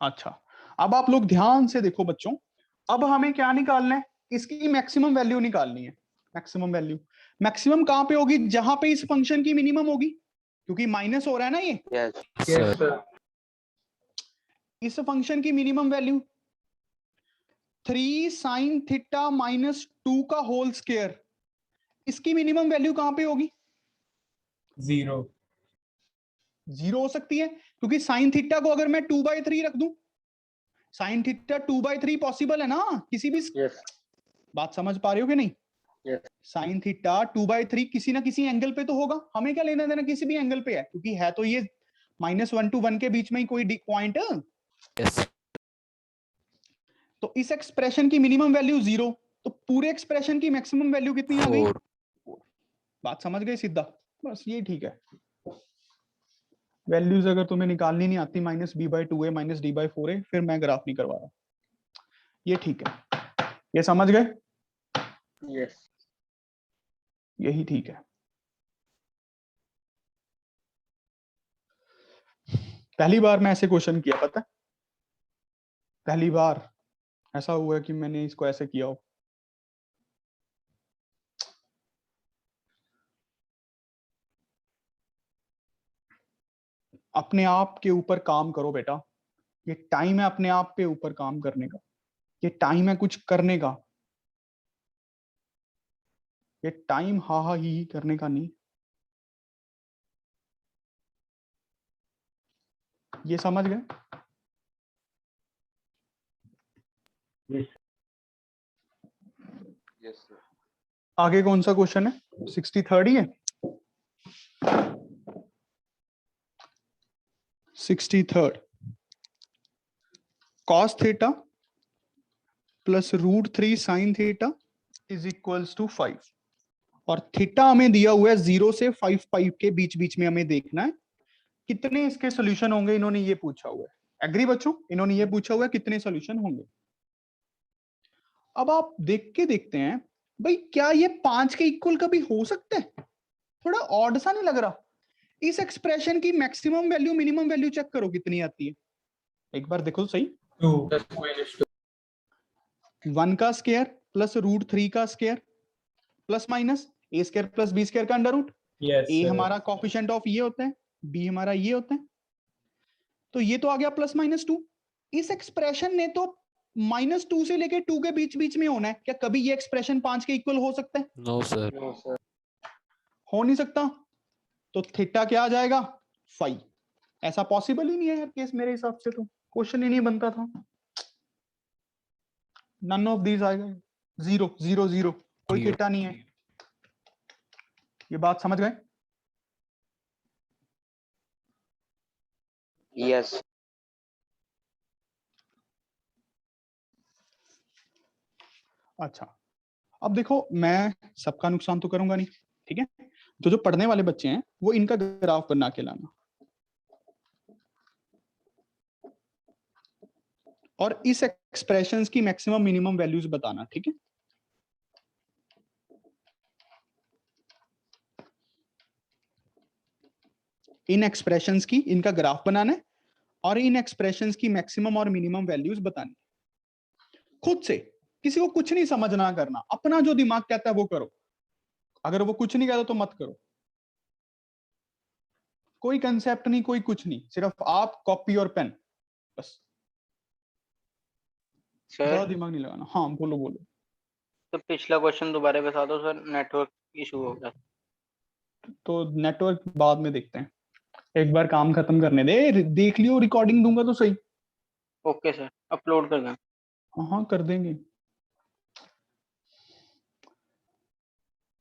अच्छा, अब आप लोग ध्यान से देखो बच्चों, अब हमें क्या निकालना है? इसकी मैक्सिमम वैल्यू निकालनी है। मैक्सिमम वैल्यू, मैक्सिमम कहां पे होगी? जहां पे इस फंक्शन की मिनिमम होगी, क्योंकि माइनस हो रहा है ना ये। Yes. Yes sir. इस फंक्शन की minimum value 3 sine theta minus 2 का होल स्क्वायर, इसकी मिनिमम वैल्यू कहां पे होगी? 0 0 हो सकती है, क्योंकि साइन थीटा को अगर मैं 2/3 रख दूं, साइन थीटा 2/3 पॉसिबल है ना किसी भी। Yes. बात समझ पा रहे हो कि नहीं? Yes. साइन थीटा 2/3 किसी ना किसी एंगल पे तो होगा। हमें क्या लेना देना किसी भी एंगल पे है, क्योंकि है तो ये -1 to 1 के बीच में ही कोई पॉइंट। Yes. तो इस एक्सप्रेशन की मिनिमम वैल्यू 0, तो पूरे एक्सप्रेशन की मैक्सिमम वैल्यू कितनी आ गई? 4. बात समझ गए सीधा? बस ये ठीक है। वैल्यूज अगर तुम्हें निकालनी नहीं आती, -b/2 है -d/4 है, फिर मैं ग्राफ नहीं करवा रहा। ये ठीक है, ये समझ गए? Yes. यही ठीक है। पहली बार मैं ऐसे क्वेश्चन किया, पता है? पहली बार ऐसा हुआ है कि मैंने इसको ऐसे किया हो। अपने आप के ऊपर काम करो बेटा, ये टाइम है अपने आप पे ऊपर काम करने का, ये टाइम है कुछ करने का, ये टाइम हा हा ही करने का नहीं। ये समझ गए? Yes, sir. आगे कौन सा क्वेश्चन है? 63rd ही है। 63rd, cos theta plus √3 sin theta is equals to 5, और थीटा हमें दिया हुआ है 0 से 5 पाई के बीच बीच में, हमें देखना है कितने इसके सॉल्यूशन होंगे। इन्होंने ये पूछा हुआ है। एग्री बच्चों? इन्होंने ये पूछा हुआ है कितने सॉल्यूशन होंगे। अब आप देख के देखते हैं भाई, क्या ये 5 के इक्वल कभी हो सकता है? थोड़ा ऑड सा नहीं लग रहा? इस एक्सप्रेशन की maximum value minimum value check करो कितनी आती है। एक बार देखो तो सही। 2 + -2 1 का स्क्वायर प्लस √3 का square plus minus a square plus b square का अंडर रूट। यस a हमारा कोफिशिएंट ऑफ ये होता है, b हमारा ये होता है, तो ये तो आ गया +-2। इस एक्सप्रेशन ने तो -2 से लेके 2 के बीच बीच में होना है। क्या कभी ये एक्सप्रेशन 5 के इक्वल हो सकता है? No sir. No sir. हो नहीं सकता। तो थीटा क्या आ जाएगा? 5। ऐसा पॉसिबल ही नहीं है यार केस, मेरे हिसाब से तो क्वेश्चन ही नहीं बनता था। नन ऑफ दीज आएगा। 0 0 0, कोई Zero. थीटा नहीं है। ये बात समझ गए? यस। अच्छा, अब देखो मैं सबका नुकसान तो करूंगा नहीं, ठीक है? तो जो पढ़ने वाले बच्चे हैं वो इनका ग्राफ बना के लाना, और इस एक्सप्रेशंस की मैक्सिमम मिनिमम वैल्यूज बताना, ठीक है? इन एक्सप्रेशंस की इनका ग्राफ बनाना है और इन एक्सप्रेशंस की मैक्सिमम और मिनिमम वैल्यूज बतानी। खुद से, किसी को कुछ नहीं समझना करना, अपना जो दिमाग कहता है वो करो। अगर वो कुछ नहीं कहता तो मत करो। कोई कंसेप्ट नहीं, कोई कुछ नहीं, सिर्फ आप कॉपी और पेन, बस। ज्यादा सर दिमाग नहीं लगाना। हाँ बोलो बोलो। तो पिछला क्वेश्चन दोबारा बता दो सर, नेटवर्क इशू हो गया। तो नेटवर्क बाद में देखते हैं, एक बार काम खत्म करने दे। देख लियो, रिकॉर्डिंग दूंगा तो सही। ओके सर, अपलोड कर दें। हाँ कर देंगे।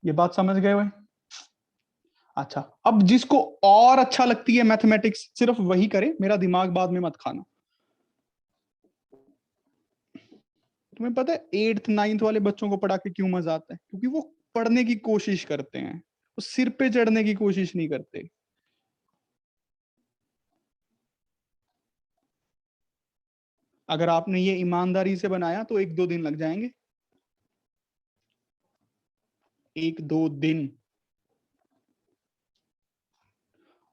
ये बात समझ गए भाई? अच्छा, अब जिसको और अच्छा लगती है मैथमेटिक्स सिर्फ वही करे, मेरा दिमाग बाद में मत खाना। तुम्हें पता है 8th 9th वाले बच्चों को पढ़ा के क्यों मजा आता है? क्योंकि वो पढ़ने की कोशिश करते हैं, वो सिर पे चढ़ने की कोशिश नहीं करते। अगर आपने ये ईमानदारी से बनाया तो 1-2 दिन लग जाएंगे। 1-2 दिन।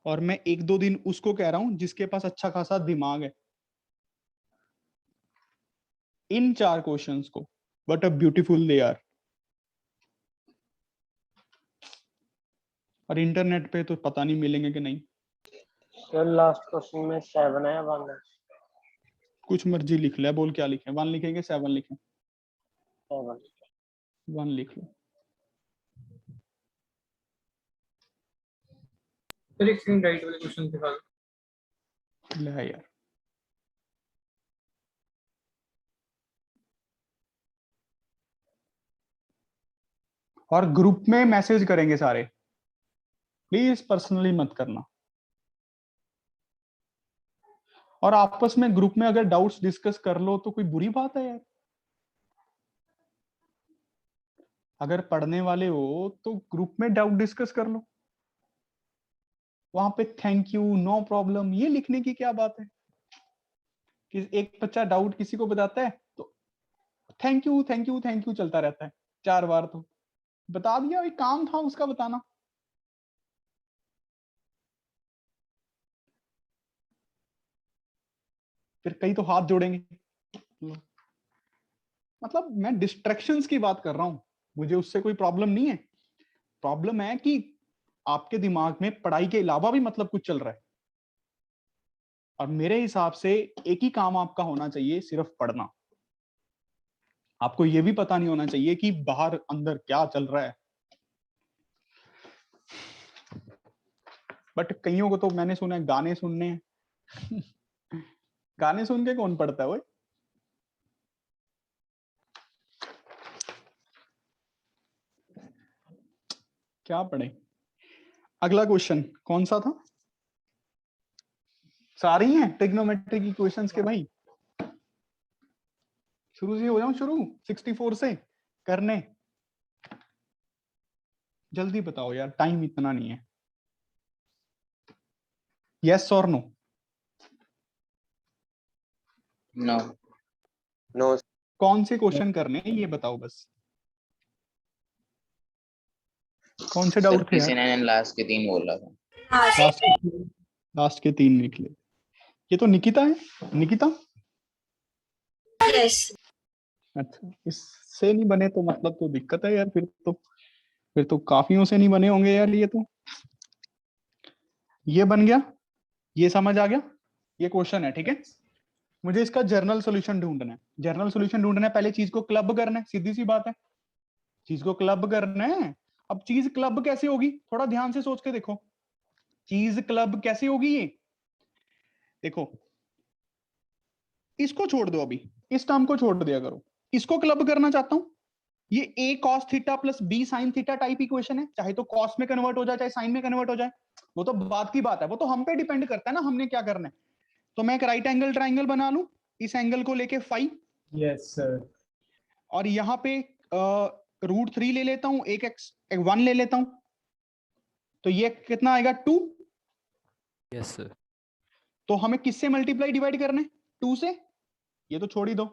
और मैं 1-2 दिन उसको कह रहा हूं जिसके पास अच्छा खासा दिमाग है। इन 4 क्वेश्चंस को, what a beautiful they are. और इंटरनेट पे तो पता नहीं मिलेंगे कि नहीं। सर लास्ट क्वेश्चन में 7 है 1 है। कुछ मर्जी लिख ले, बोल क्या लिखे? 1 लिखेंगे 7 लिखें? 7। 1 लिख लो। सर एक सेकंड, राइट वाले क्वेश्चन दिखा दो। ले यार, और ग्रुप में मैसेज करेंगे सारे, प्लीज पर्सनली मत करना। और आपस में ग्रुप में अगर डाउट्स डिस्कस कर लो तो कोई बुरी बात है यार। अगर पढ़ने वाले हो तो ग्रुप में डाउट डिस्कस कर लो, वहां पे थैंक यू, नो प्रॉब्लम, ये लिखने की क्या बात है? कि एक बच्चा डाउट किसी को बताता है तो thank you thank you thank you चलता रहता है 4 बार, तो बता दिया, एक काम था उसका बताना। फिर कई तो हाथ जोड़ेंगे। मतलब मैं डिस्ट्रैक्शंस की बात कर रहा हूं, मुझे उससे कोई प्रॉब्लम नहीं है। प्रॉब्लम है कि आपके दिमाग में पढ़ाई के अलावा भी मतलब कुछ चल रहा है। और मेरे हिसाब से एक ही काम आपका होना चाहिए, सिर्फ पढ़ना। आपको यह भी पता नहीं होना चाहिए कि बाहर अंदर क्या चल रहा है। बट कईयों को तो मैंने सुना है गाने सुनने हैं। गाने सुन के कौन पढ़ता है वो? क्या पढ़े? अगला क्वेश्चन कौन सा था? सारे ही हैं ट्रिग्नोमेट्री की क्वेश्चंस के भाई। शुरू से हो जाऊं शुरू 64 से करने? जल्दी बताओ यार, टाइम इतना नहीं है। यस और नो? नो। नो। कौन से क्वेश्चन करने हैं ये बताओ बस। कौन से डाउट थे यार? किसी ने लास्ट के 3 बोला था। लास्ट के 3 निकले। ये तो निकिता है, निकिता। यस अच्छा, इससे नहीं बने तो मतलब तो दिक्कत है यार, फिर तो काफियों से नहीं बने होंगे यार ये तो। ये बन गया, ये समझ आ गया, ये क्वेश्चन है, ठीक है। मुझे इसका जर्नल सॉल्यूशन ढूंढना है। जर्नल सॉल्यूशन ढूंढना है, पहले चीज को क्लब करना है, सीधी सी बात है, चीज को क्लब करना है। अब चीज क्लब कैसे होगी, थोड़ा ध्यान से सोच के देखो, चीज क्लब कैसे होगी ये। देखो, इसको छोड़ दो, अभी इस टर्म को छोड़ दिया करो, इसको क्लब करना चाहता हूं। ये a cos theta plus b sin theta type equation है, चाहे तो cos में कन्वर्ट हो जाए चाहे sin में कन्वर्ट हो जाए, वो तो बात की बात है, वो तो हम पे डिपेंड करता है ना हमने क्या करना है। तो मैं एक राइट एंगल ट्राइंगल बना लूं, इस एंगल को लेके फाई, यस सर। और यहाँ पे √3 ले लेता हूं, एक x 1 ले लेता हूं, तो ये कितना आएगा 2। Yes sir. तो हमें किससे मल्टीप्लाई डिवाइड करना है, 2 से। ये तो छोड़ ही दो,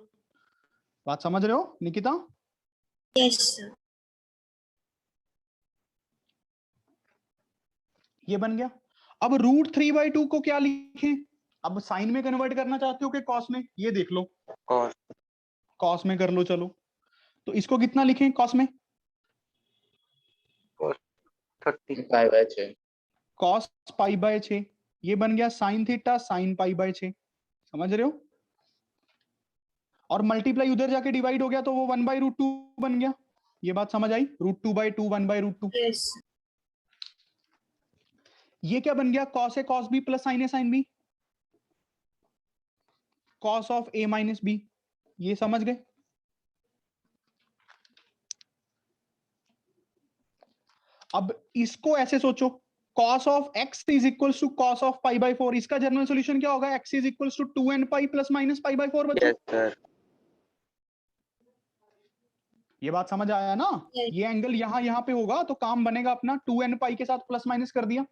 बात समझ रहे हो निकिता। यस सर ये बन गया। अब √3/2 को क्या लिखें, अब साइन में कन्वर्ट करना चाहते हो कि कॉस में, ये देख लो, cos कॉस में कर लो चलो। तो इसको कितना लिखें कॉस में, 35/6 कॉस π/6। ये बन गया साइन थीटा साइन π/6, समझ रहे हो। और मल्टीप्लाई उधर जाके डिवाइड हो गया तो वो 1/√2 बन गया। ये बात समझ आई, √2/2 1/√2। यस ये क्या बन गया, cos a cos b plus sine a sine b, cos of a minus b. ये समझ गए। अब इसको ऐसे सोचो, cos of x is equals to cos of π/4, इसका जनरल सॉल्यूशन क्या होगा, x is equals to 2nπ plus minus π/4 बच्चों। yes sir ये बात समझ आया ना। Yes. ये एंगल यहाँ पे होगा तो काम बनेगा अपना, 2nπ के साथ प्लस माइनस कर दिया।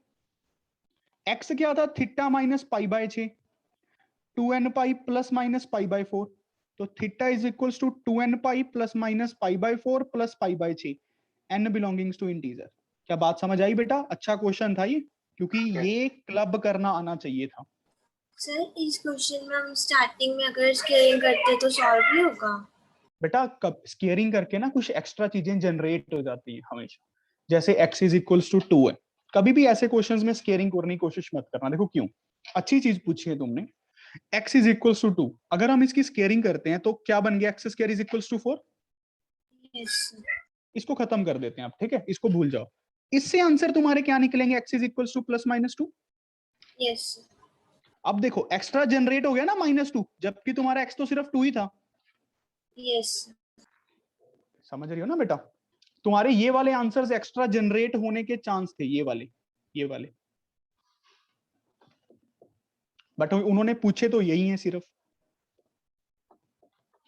x क्या था, theta minus π/6, 2nπ plus minus π/4, तो theta is equals to 2nπ plus minus π/4 plus π/6, n belongings to integer. क्या बात समझ आई बेटा, अच्छा क्वेश्चन था ये, क्योंकि ये क्लब करना आना चाहिए था। सर इस क्वेश्चन में हम स्टार्टिंग में अगर स्केलिंग करते तो सॉल्व भी होगा। बेटा कब स्केयरिंग करके ना कुछ एक्स्ट्रा चीजें जनरेट हो जाती है हमेशा, जैसे x इज इक्वल्स टू 2 है। कभी भी ऐसे क्वेश्चंस में स्केयरिंग करने की कोशिश मत करना। देखो क्यों, अच्छी चीज पूछी है तुमने, x इज इक्वल्स टू 2, अगर हम इसकी स्केयरिंग करते हैं तो क्या बन गया, x square is equals to 4। Yes इसको खत्म कर देते हैं आप, ठीक है, इसको भूल जाओ। इससे आंसर तुम्हारे क्या निकलेंगे, x is equals two plus minus 2। Yes अब देखो एक्स्ट्रा जनरेट हो गया ना -2, जबकि तुम्हारा x तो सिर्फ 2 ही था। यस समझ रही हो ना बेटा, तुम्हारे ये वाले आंसर्स एक्स्ट्रा जनरेट होने के चांस थे, ये वाले, बट उन्होंने पूछे तो यही है सिर्फ।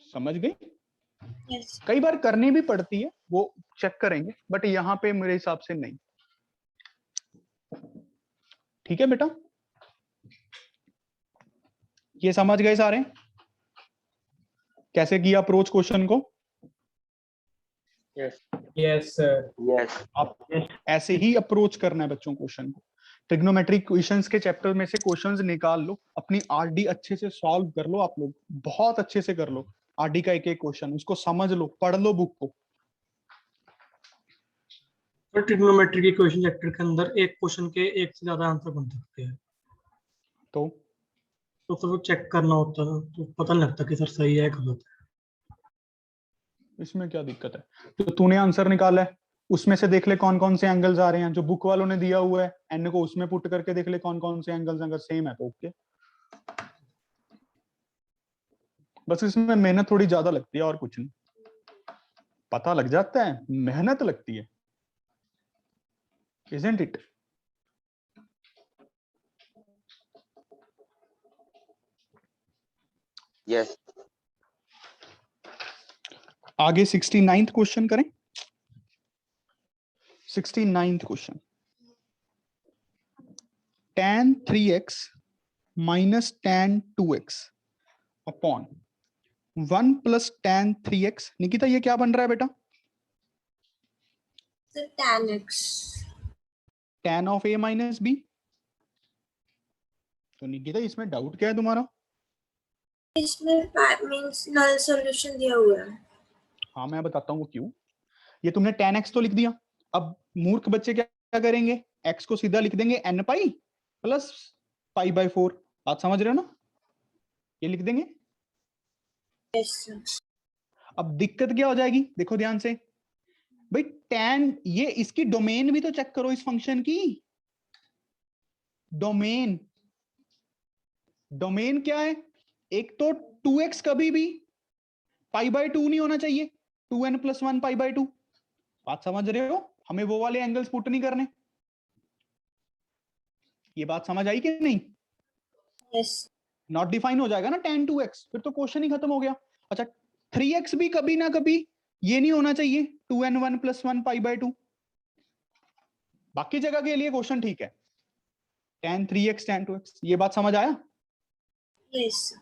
समझ गई। यस कई बार करनी भी पड़ती है, वो चेक करेंगे, बट यहाँ पे मेरे हिसाब से नहीं। ठीक है बेटा, ये समझ गए सारे कैसे किया अप्रोच क्वेश्चन को। Yes sir. yes आप ऐसे ही अप्रोच करना है बच्चों क्वेश्चन को। ट्रिग्नोमेट्रिक क्वेश्चंस के चैप्टर में से क्वेश्चंस निकाल लो, अपनी आरडी अच्छे से सॉल्व कर लो, आप लोग बहुत अच्छे से कर लो आरडी का एक एक क्वेश्चन, उसको समझ लो, पढ़ लो बुक को। सर ट्रिग्नोमेट्री के क्वेश्चन चैप्टर के अंदर एक क्वेश्चन के एक से ज्यादा आंसर बन सकते हैं, तो सब चेक करना होता है, तो पता नहीं लगता कि सर सही है गलत है। इसमें क्या दिक्कत है, तो तूने आंसर निकाला है उसमें से देख ले कौन कौन से एंगल्स आ रहे हैं, जो बुक वालों ने दिया हुआ है एन को उसमें पुट करके देख ले कौन कौन से एंगल्स, अगर सेम है तो ओके। बस इसमें मेहनत थोड़ी ज्यादा लगती है और कुछ नहीं, पता लग जाता है, मेहनत लगती है, isn't it? yes आगे 69th क्वेश्चन करें। 69th question, tan 3x minus tan 2x upon 1 plus tan 3x। Nikita ये क्या बन रहा है बेटा, sir tan x tan of a minus b, तो निकिता इसमें डाउट क्या है तुम्हारा? इसमें मींस नल सॉल्यूशन दिया हुआ है। हाँ मैं बताता हूँ वो क्यों। ये तुमने tan x तो लिख दिया, अब मूर्ख बच्चे क्या करेंगे, x को सीधा लिख देंगे n pi plus pi by 4। बात समझ रहे हो ना? ये लिख देंगे। Yes sir. अब दिक्कत क्या हो जाएगी, देखो ध्यान से भाई, tan ये इसकी डोमेन भी तो चेक करो इस फंक्शन की। डोमेन डोमेन क्या है, एक तो 2x कभी भी पाई बाय 2 नहीं होना चाहिए, 2n + 1 पाई बाय 2। बात समझ रहे हो? हमें वो वाले एंगल्स पुट नहीं करने। ये बात समझ आई कि नहीं? यस। नॉट डिफाइन हो जाएगा ना tan 2x, फिर तो क्वेश्चन ही खत्म हो गया। अच्छा 3x भी कभी ना कभी ये नहीं होना चाहिए, 2n1 + 1 पाई बाय 2। बाकी जगह के लिए क्वेश्चन ठीक है, tan 3x tan 2x। ये बात समझ आया? यस।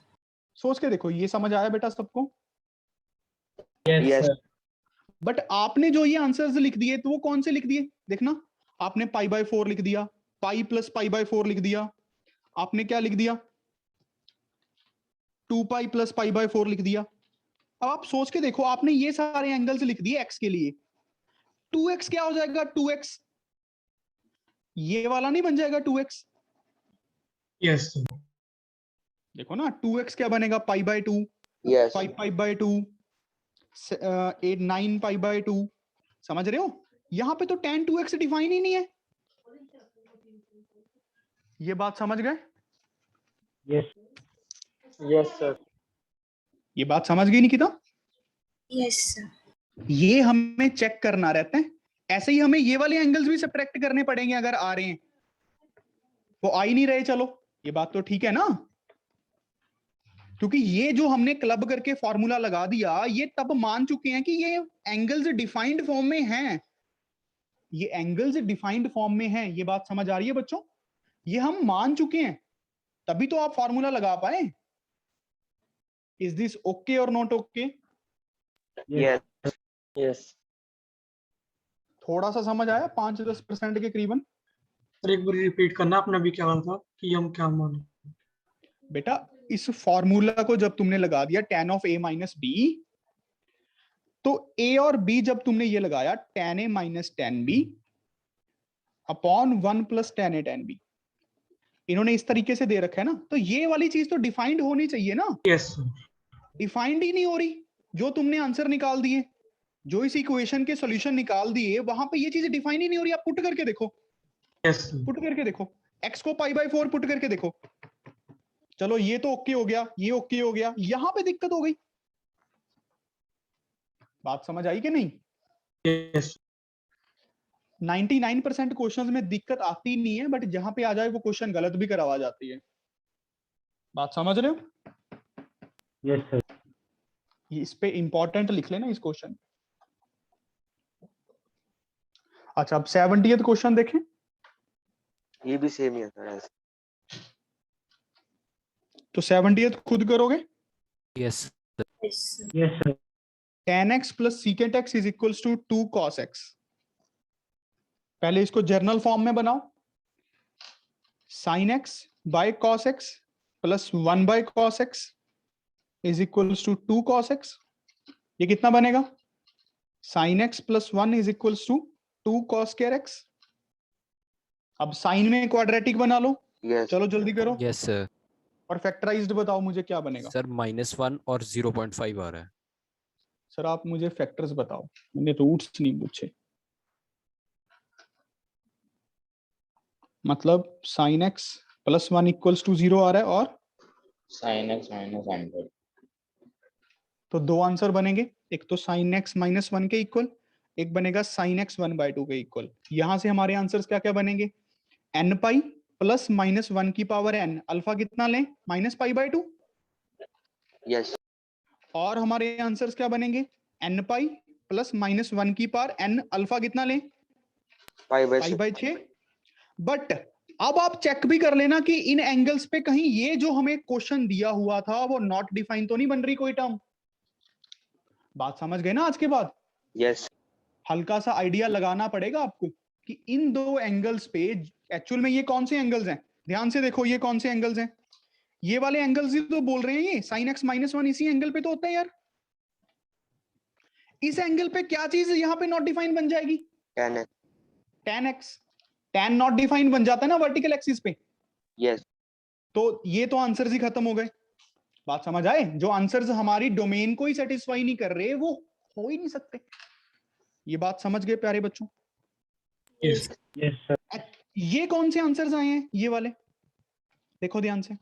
सोच के देखो, ये समझ आया बेटा सबको? Yes sir. बट आपने जो ये आंसर्स लिख दिए तो वो कौन से लिख दिए, देखना, आपने पाई बाय 4 लिख दिया, पाई प्लस पाई बाय 4 लिख दिया, आपने क्या लिख दिया, 2 पाई प्लस पाई बाय 4 लिख दिया। अब आप सोच के देखो, आपने ये सारे एंगल्स लिख दिए x के लिए, 2x क्या हो जाएगा, 2x ये वाला नहीं बन जाएगा 2x? Yes sir. देखो ना 2x क्या बनेगा, pi by 2, yes 5 pi bye 2, 8 9 pi bye 2। समझ रहे हो? यहां पे तो tan 2x डिफाइन ही नहीं है। ये बात समझ गए? Yes yes sir. ये बात समझ गई निकिता? Yes sir. ये हमें चेक करना रहता है। ऐसे ही हमें ये वाले एंगल्स भी सब्ट्रैक्ट करने पड़ेंगे अगर आ रहे हैं, वो आ ही नहीं रहे। चलो ये बात तो ठीक है ना, क्योंकि ये जो हमने क्लब करके फॉर्मूला लगा दिया, ये तब मान चुके हैं कि ये एंगल्स डिफाइंड फॉर्म में हैं, ये एंगल्स डिफाइंड फॉर्म में हैं। ये बात समझ आ रही है बच्चों? ये हम मान चुके हैं, तभी तो आप फॉर्मूला लगा पाए। इज दिस ओके और नॉट ओके? Yes yes. थोड़ा सा समझ आया, 5-10% के करीबन। सर एक बार रिपीट करना, आपने अभी क्या बोला था कि हम क्या माने? बेटा इस फॉर्मूला को जब तुमने लगा दिया tan of a - b, तो a और b जब तुमने ये लगाया tan a - tan b upon 1 + tan a tan b, इन्होंने इस तरीके से दे रखा है ना, तो ये वाली चीज तो डिफाइंड होनी चाहिए ना। Yes sir. डिफाइंड ही नहीं हो रही। जो तुमने आंसर निकाल दिए, जो इस इक्वेशन के सॉल्यूशन निकाल दिए, वहां पे ये चीज डिफाइन ही नहीं हो रही। आप पुट करके देखो, यस सर। पुट करके देखो, x को पाई बाय 4 पुट करके देखो। चलो ये तो ओके हो गया, ये ओके हो गया, यहां पे दिक्कत हो गई। बात समझ आई कि नहीं? यस 99% क्वेश्चंस में दिक्कत आती नहीं है, बट जहां पे आ जाए वो क्वेश्चन गलत भी करवा जाती है। बात समझ रहे हो? Yes sir. इस पे इंपॉर्टेंट लिख लेना इस क्वेश्चन। अच्छा अब 70th क्वेश्चन देखें। ये भी सेम ही है सर ऐसे। तो 70th खुद करोगे। Yes. Yes sir. Yes sir. tan x + secant x = 2 cos x। पहले इसको जर्नल फॉर्म में बनाओ, sin x by cos x + 1 by cos x = 2 cos x। ये कितना बनेगा, sin x + 1 = 2 cos square x। अब साइन में क्वाड्रेटिक बना लो, यस चलो जल्दी करो। Yes, sir. और फैक्टराइज्ड बताओ मुझे क्या बनेगा। सर -1 और 0.5 आ रहा है। सर आप मुझे फैक्टर्स बताओ, मैंने रूट्स नहीं पूछे। मतलब sin x + 1 = 0 आ रहा है, और sin x - 100। तो दो आंसर बनेंगे, एक तो sin x - 1 के इक्वल, एक बनेगा sin x 1/2 के इक्वल। यहां से हमारे आंसर्स क्या क्या बनेंगे, n पाई प्लस -1 की पावर n, अल्फा कितना लें, -π/2। यस और हमारे आंसर्स क्या बनेंगे, n पाई प्लस -1 की पावर n, अल्फा कितना लें, π/6। बट अब आप चेक भी कर लेना कि इन एंगल्स पे कहीं ये जो हमें क्वेश्चन दिया हुआ था वो नॉट डिफाइन तो नहीं बन रही कोई टर्म। बात समझ गए ना आज के बाद? यस हल्का सा आइडिया लगाना पड़ेगा आपको कि इन दो एंगल्स पे एक्चुअल में ये कौन से एंगल्स हैं, ध्यान से देखो ये कौन से एंगल्स हैं, ये वाले एंगल्स ही तो बोल रहे हैं, ये sin x - 1 इसी एंगल पे तो होता है यार। इस एंगल पे क्या चीज यहाँ पे नॉट डिफाइन बन जाएगी, tan x. tan x, tan not define बन जाता है ना वर्टिकल एक्सिस पे। Yes. तो ये तो आंसर्स ही खत्म हो गए। बात समझ आए, जो आंसर्स हमारी डोमेन को ही सेटिस्फाई नहीं कर रहे वो हो ही नहीं सकते। ये बात समझ गए प्यारे बच्चों? Yes sir. ये कौन से आंसर्स आए हैं, ये वाले देखो ध्यान से,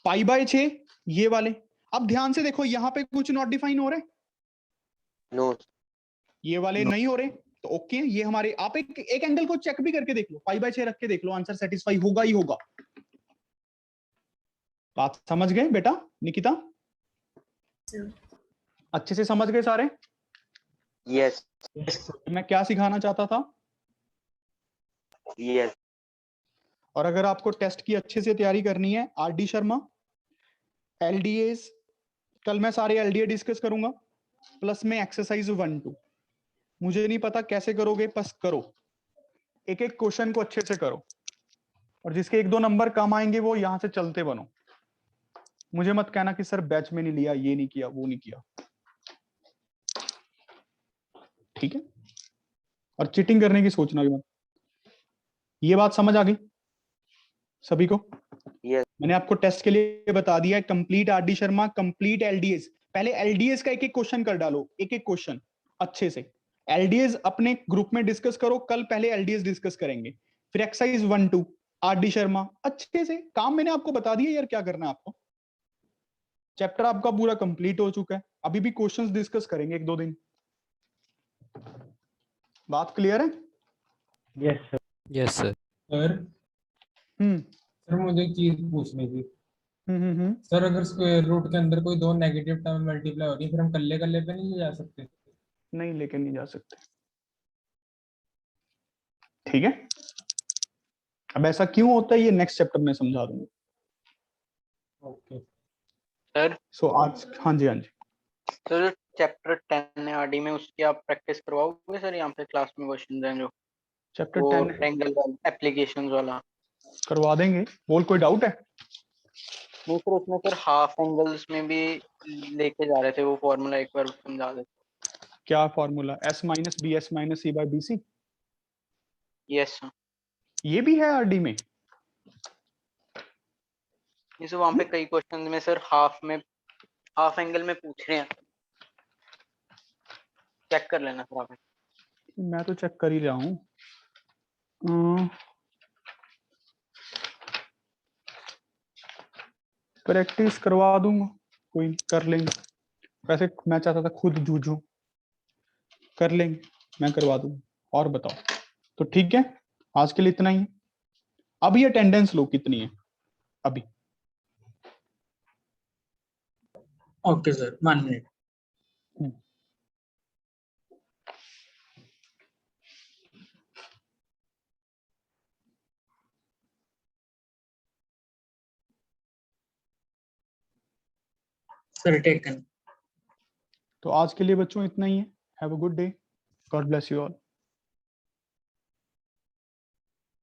π/6 ये वाले। अब ध्यान से देखो यहाँ पे कुछ नॉट डिफाइन हो रहे, No. ये वाले No. नहीं हो रहे, तो ओके ये हमारे, आप एक एंगल को चेक भी करके देख लो, π/6 रख के देख लो, आंसर सेटिस्फाई होगा ही होगा। बात समझ गए बेटा निकिता? अच्छे से समझ गए सारे? Yes. मैं क्या सिखाना चाहता था? Yes. और अगर आपको टेस्ट की अच्छे से तैयारी करनी है, आरडी शर्मा एलडीएस, कल मैं सारे एलडीए डिस्कस करूंगा, प्लस में एक्सरसाइज 1 2। मुझे नहीं पता कैसे करोगे, बस करो, एक एक क्वेश्चन को अच्छे से करो, और जिसके 1 2 नंबर कम आएंगे वो यहां से चलते बनो। मुझे मत कहना कि सर बैच में नहीं लिया, ये नहीं किया, वो नहीं किया, ठीक है? और चीटिंग करने की सोचना भी मत। ये बात समझ आ गई सभी को? Yes. मैंने आपको टेस्ट के लिए बता दिया है, complete RD Sharma, complete LDS. पहले एलडीएस का एक एक क्वेश्चन कर डालो, एक एक क्वेश्चन अच्छे से। एलडीएस अपने ग्रुप में डिस्कस करो, कल पहले एलडीएस डिस्कस करेंगे, फिर एक्सरसाइज 1 2 आरडी शर्मा अच्छे से। काम मैंने आपको बता दिया यार क्या करना है आपको। चैप्टर आपका पूरा कंप्लीट हो चुका है, अभी भी क्वेश्चंस डिस्कस करेंगे 1 2 दिन। बात क्लियर है? Yes sir. Yes, sir. Sir hmm sir मुझे एक चीज पूछनी थी। हम्म। सर अगर स्क्वायर रूट के अंदर कोई दो नेगेटिव टर्म मल्टीप्लाई हो रही है, फिर हम कल्ले कल्ले पे नहीं जा सकते? नहीं लेके नहीं जा सकते, ठीक है? अब ऐसा क्यों होता है ये नेक्स्ट चैप्टर में समझा दूंगा। ओके सर सो आज हाँ जी सर चैप्टर 10 है आरडी में, उसकी आप प्रैक्टिस करवाओगे सर? यहाँ पे क्लास में क्वेश्चन हैं जो चैप्टर वो 10 ट्रायंगल एप्लीकेशंस वाला। करवा देंगे, बोल कोई डाउट है? नहीं सर, उसमें सर हाफ एंगल्स में भी लेके जा रहे थे, वो फॉर्मूला एक बार समझा देते। क्या formula? s - bs - c/bc, yes sir. ये भी है आरडी में? जैसे वहाँ पे कई क्वेश्चन में सर हाफ एंगल में पूछ रहे हैं, चेक कर लेना सर आप। मैं तो चेक कर ही रहा हूँ। प्रैक्टिस करवा दूंगा, कोई कर लेंगे। वैसे मैं चाहता था खुद जूझूं, कर लेंगे, मैं करवा दूंगा। और बताओ, तो ठीक है आज के लिए इतना ही है। अभी अटेंडेंस लो कितनी है अभी? Okay sir, 1 minute. Sir taken. तो आज के लिए बच्चों इतना ही है। Have a good day, God bless you all.